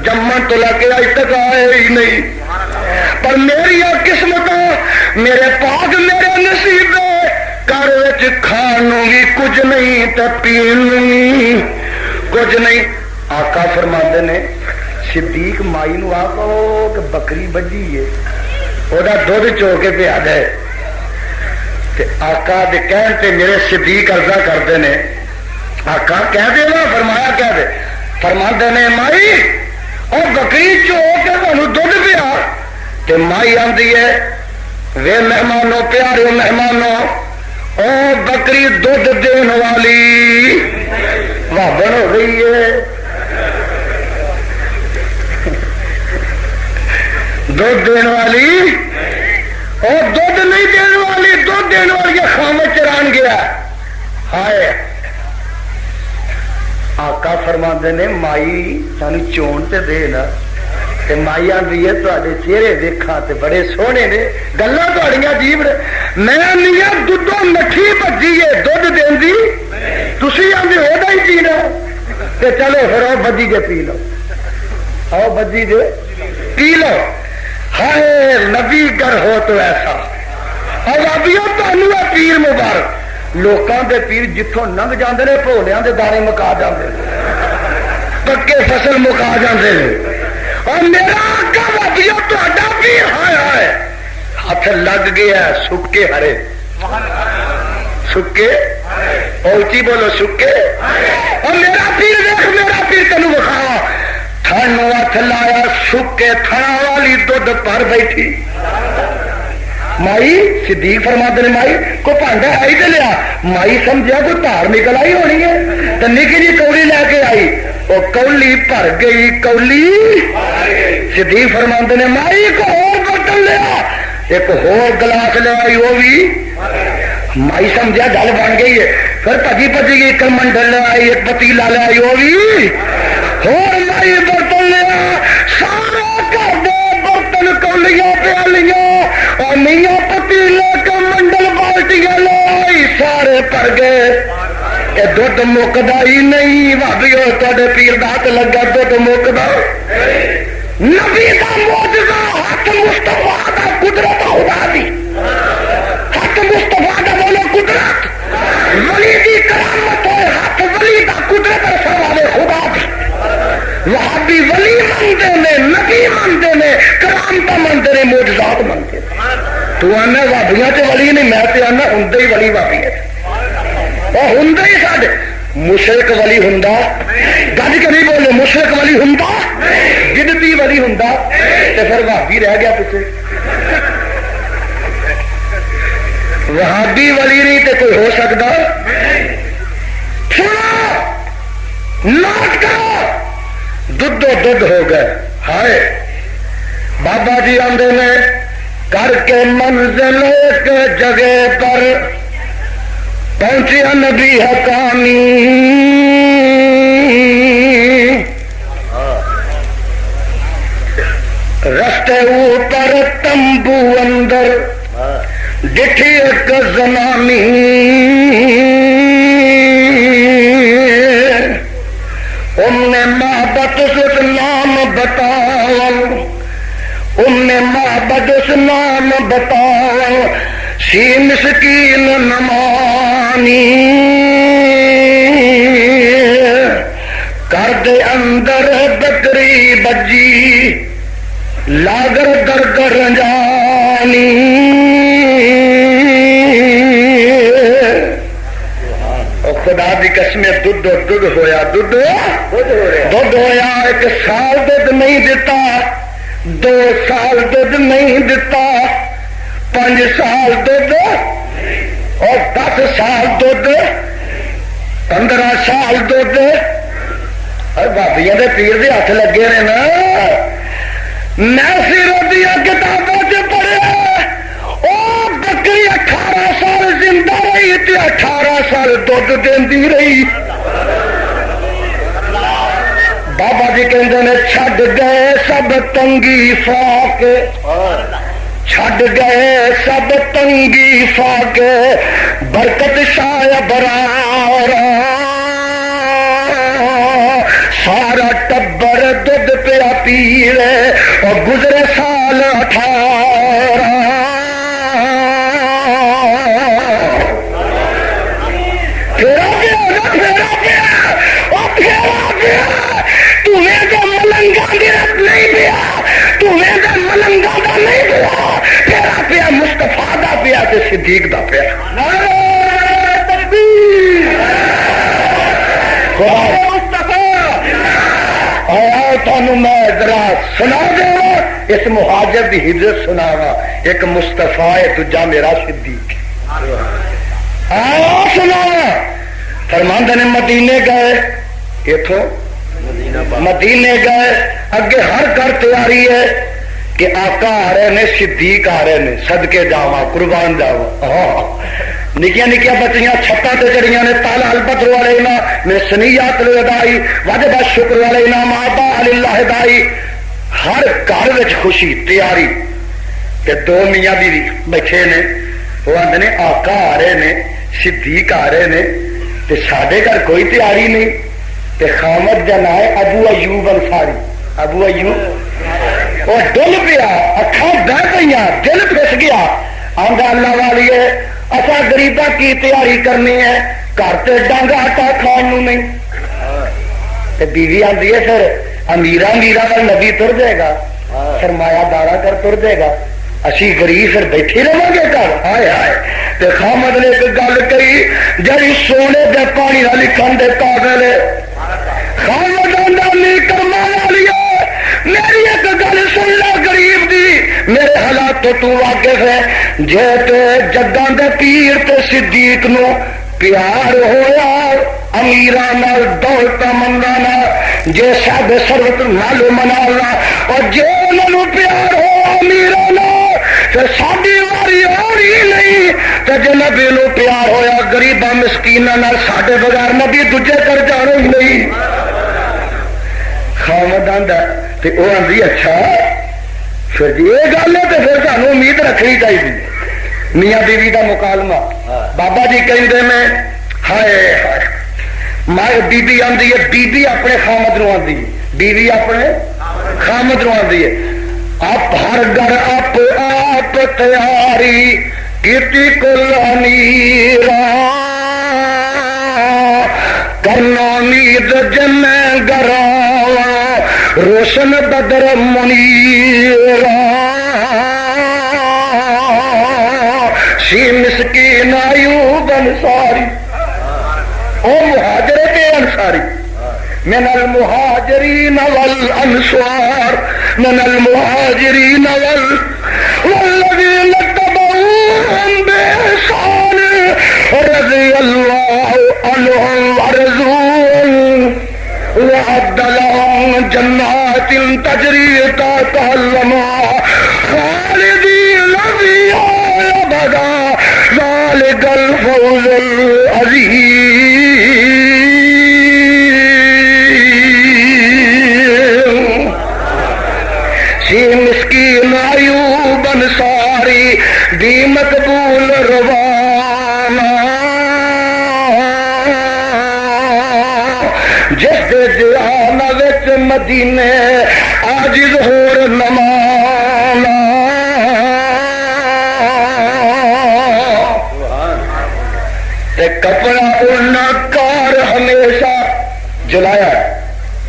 جمن تو لے کے اج تک آئے ہی نہیں پر میری قسمت میرے پاک میرے نصیب گھر کھانوں بھی کچھ نہیں تے پین کچھ نہیں آقا فرماندے نے صدیق مائی نو آکو کہ بکری بجی ہے وہ دودھ چو کے پیا دے تے آقا دے کہن تے میرے صدیق عرضہ کرتے نے آقا کہہ دے نا فرمایا کہہ دے فرماندے نے مائی او بکری چو کے تانوں دودھ پیا تے مائی آندی ہے وے مہمانوں پیارے مہمانوں او بکری دودھ دین والی وابن ہو گئی ہے دودھ دین والی اور دودھ نہیں دین والی دودھ دین والی خام چران گیا ہائے آقا فرماندے نے مائی سانو چون تے دے نا تے مائی آندی ہے تواڈے چہرے دیکھا تے بڑے سوہنے نے گلاں تواڈیاں عجیب نے میں آندی ہاں دودھوں مٹھی بجی ہے دودھ دیندی تسی آندے ہو دا ہی پینا تے چلو پھر آؤ بجی جے پی لو آؤ بجی جے پی لو ہائے نبی گر ہو تو ایسا آزادیوں تانوں ہے پیر مبارک لوکاں دے پیر جتھوں لنگ جاندے نے بھولیاں دے دانے مکا جاندے پکے فصل مکا جاندے نے اور میرا آقا وابیوں تہاڈا پیر ہائے ہائے ہاتھ لگ گیا سکے ہرے سکے اونچی بولو سکے اور میرا پیر دیکھ میرا پیر تینوں وکھاوا تھن ہاتھ لایا سکے تھنا والی دودھ پر بیٹھی مائی صدیق فرماتے نے مائی کو پانڈا ہے ہی تے لیا مائی سمجھا کوئی دھار نکل آئی ہونی ہے تو نکی جی کولی لے کے آئی وہ کولی بھر گئی کولی صدیق فرماتے نے مائی ایک اور برتن لیا ایک اور گلاس لے آئی وہ بھی مائی سمجھا گل بن گئی ہے پھر پجی پجی گئی کلمنڈل لے آئی ایک پتیلا لے آئی وہ بھی اور مائی برتن لیا سارے گھر دے برتن کولیاں پیالیاں اور میاں پتیلے کا منڈل بالٹیاں لے آئی سارے پر گئے یہ دودھ مکدا ہی نہیں بھابیو تہاڈے پیر دا ہاتھ لگا دودھ مکدا نبی دا معجزہ ہاتھ مصطفیٰ دا قدرت خدا دی ہاتھ مصطفیٰ دا بولو قدرت ولی دی کرامت ہوئے ہاتھ ولی دا قدرت رسول والے خدا دی وہابی ولی مانتے نے نبی مانتے نے کرامتا مانتے نے معجزات مانتے تو آنا وابیاں تے ولی نہیں میں تے آنا ہندے ہی ولی وابی ہے اور ہندے ہی ساڈے مشرک ولی ہندا گج کے نہیں بولے مشرک ولی ہندا بدعتی ولی ہندا تے پھر وابی رہ گیا پیچھے وہابی ولی نہیں تے کوئی ہو سکتا؟ ناٹ کرو دودھو دودھ ہو گئے. ہائے بابا جی آندے نے کر کے منزل ایک جگہ پر پہنچیا نبی حقانی. رستے اوپر تمبو اندر ڈٹھی ایک زنانی. نے محبت اس نام بتاؤ، نے محبت اس نام بتاؤ، سی مسکین نمانی. کر دے اندر بکری بجی لاگر در جانی. خدا دی قسم دودھ دودھ ہویا، دودھ ہویا. 1 سال دودھ نہیں دیتا، 2 سال دودھ نہیں دیتا، 5 سال دودھ اور 10 سال دودھ، 15 سال دودھ. بابیاں دے پیر دے ہاتھ لگے نے نا. میں سیرت دیا کتابوں سے پڑھیا او بکری 18 سال زندہ رہی تے 18 سال دودھ دیندی رہی. بابا جی کہندے نے چھڈ گئے سب تنگی فاق، چھڈ گئے سب تنگی فاق، برکت شاہ برار. سارا ٹبر دودھ پیا پی رہے اور گزرے سال 18. پھیرا پیا تمہیں تو ملنگا گرت نہیں پیا، تمہیں تو ملنگا کا نہیں پیا، پھیرا پیا مصطفیٰ دا پیا تے صدیق دا پیا. تھانوں میں ذرا سنا دوں اس مہاجر دی ہجرت سناوا. ایک مصطفیٰ ہے دوجا میرا صدیق. آؤ سنا. فرماندے نے مدینے گئے، اتوں مدینے گئے، اگے ہر گھر تیاری ہے کہ آقا آ رہے نے، صدیق آ رہے نے، صدقے جاواں قربان جاواں. نکیاں نکیاں بچیاں چھتاں تے چڑیاں نے. تالا البدر علینا میں سنیات الوداعی واجب الشکر علینا ما با للہ دائی. ہر گھر وچ خوشی تیاری تے 2 میاں بیوی بیٹھے نے. وہ آندے نے آقا آ رہے نے، صدیق آ رہے نے تے ساڈے گھر کوئی تیاری نہیں. تے خامد جنا ہے ابو ایوب انصاری. ابو ایوب وہ ڈل پیا، اکھاں بہ گئیاں، دل پھس گیا. آندا اللہ والیے اچھا غریباں کی تیاری کرنی ہے، گھر تے ڈنگ آٹا کھان نو نہیں. تے بیوی آندی ہے پھر امیرا میرا وال نبی تر جائے گا، سرمایہ دارا کر تر جائے گا، اسی غریب پھر بیٹھے رہو گے گھر. ہائے ہائے. تے خامد نے ایک گل کہی جڑی سونے دے پانی نال لکھن دے قابل ہے. خامد آندا نہیں کرما والیے میری ایک گل سن لے غریب دی، میرے حالات تو واقف ہے. جے تے جگاں دے پیر تے صدیق نو پیار ہویا امیراں نال دولتاں منگاں نال، جے سب سروت نال منانا، اور جے انہاں نو پیار ہو امیراں نال تے ساڈی واری اور ہی نہیں. تے جے نبی نو پیار ہویا غریباں مسکیناں نال ساڈے بغیر نبی دوجے کر جانا ہی نہیں. خامد آندا تے او آندی اچھا پھر جی یہ گل ہے تو پھر سانوں امید رکھنی چاہیے. میاں بیوی کا مکالمہ. بابا جی کہندے میں ہائے ہائے ماں بیوی آندی ہے، بیوی اپنے خامد نو آندی ہے، بیوی اپنے خامد نو آندی ہے. آپ ہر گھر آپ تیاری کیتی کل امیرا، کرنا امید جن گراوا روشن بدر منیرا. سی مسکین ایوب انصاری او مہاجر کے انصاری. من المہاجرین والانصار، من المہاجرین والذین اتبعوہم بإحسان رضی اللہ عنہم ورضوا وعد لهم جنات تجری تحتها الانہار خالدین فیہا ابدا ذلک الفوز العظیم. سی مسکین ایوب انصاری دی مقبول روانہ جس دے جہان وچ مدینے عاجز ہور نمانا تے کپڑا اڑنا کار ہمیشہ جلایا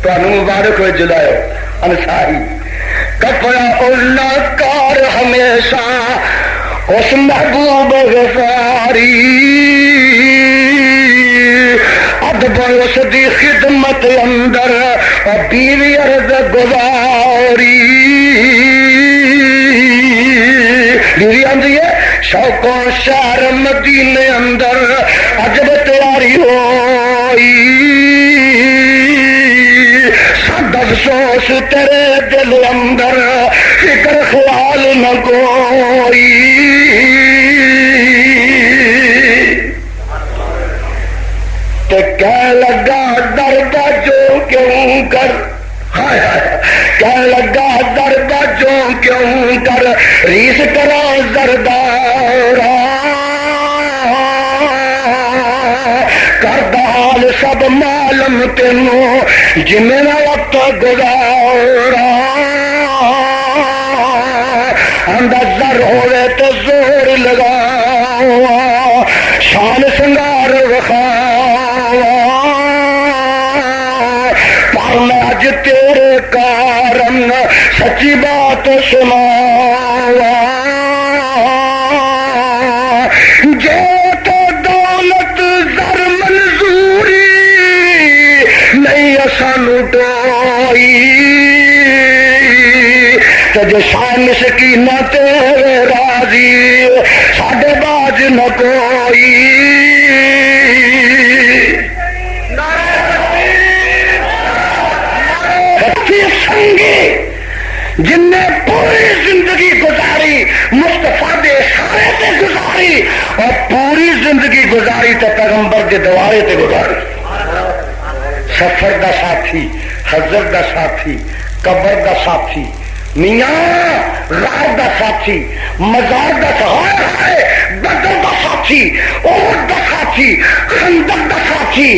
تو مبارک ہوئے جلایا انصاری کپڑا اڑنا کار ہمیشہ اس محبوب غفاری ادب اس دی خدمت اندر اور بیوی عرض گزاری بیوی آندھی ہے شوقوں شہر مدینے اندر عجب تیاری ہوئی افسوس تیرے دل اندر فکر خیال نہ کوئی تے کہہ لگا درد جو کیوں کر کہہ لگا درد جو کیوں کر ریس کرا زردارا کردہ حال سب معلوم تینوں جی میرا وقت گزارا اندر ہوئے تو زور لگا شان سنگار وخاوا پر میں اج تیرے کارن سچی بات سناوا جو تو دولت زر منظوری نہیں سانو ٹوئی تج شان سکینہ تیرے راضی ساڈے باج نہ کوئی سنگی جن نے پوری زندگی گزاری مصطفیٰ دے اشارے تے گزاری اور پوری زندگی گزاری تے پیغمبر دے دوارے تے گزاری سفر دا ساتھی حضر دا ساتھی قبر دا ساتھی میاں غار دا ساتھی مزار دا ساتھی بدر دا ساتھی احد دا ساتھی خندق دا ساتھی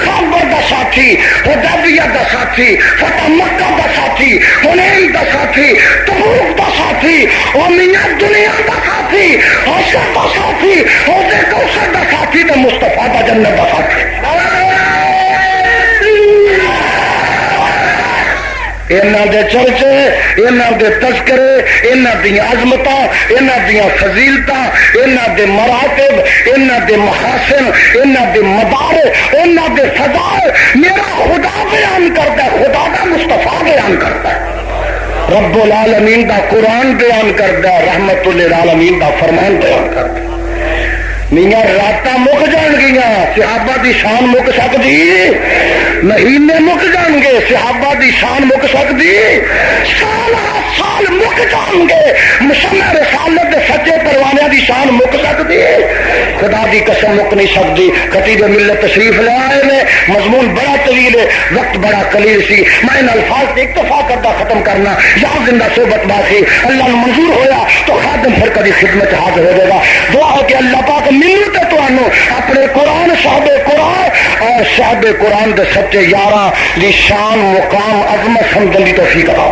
خیبر دا ساتھی حدیبیہ دا ساتھی فتح مکہ دا ساتھی حنین دا ساتھی تبوک دا ساتھی اور میاں دنیا دا ساتھی حشر دا ساتھی حوض کوثر دا ساتھی تے مصطفیٰ دا جنت دا ساتھی انہاں دے چرچے انہاں دے تذکرے انہاں دی عظمتاں انہاں دی فضیلتاں انہاں دے مراتب انہاں دے محاسن انہاں دے مدارج انہاں دے فضائل میرا خدا بیان کرتا ہے خدا دا مصطفیٰ بیان کرتا ہے رب العالمین دا قرآن بیان کرتا ہے رحمت للعالمین دا فرمان بیان کرتا ہے میاں راتاں مک جان گیا صحابہ دی شان مک سکتی مہینے مک جان گے صحابہ دی شان مک سکتی سال سال مک جان گے مشمع رسالت دے سچے پروانے دی شان مک سکتی خدا دی قسم مک نہیں سکتی خطیب ملت تشریف لے آئے نے مضمون بڑا طویل ہے وقت بڑا قلیل سی میں ان الفاظ سے اکتفا کرتا ختم کرنا یا زندہ صحبت باقی اللہ نے منظور ہویا تو خادم پھر کبھی خدمت حاضر ہو جائے گا دعا ہے کہ اللہ پاک ملت ہے تو اپنے قرآن صاحب قرآن اور صاحب قرآن دے سچے یاراں دی شان مقام عظمت سمجھن دی توفیق عطا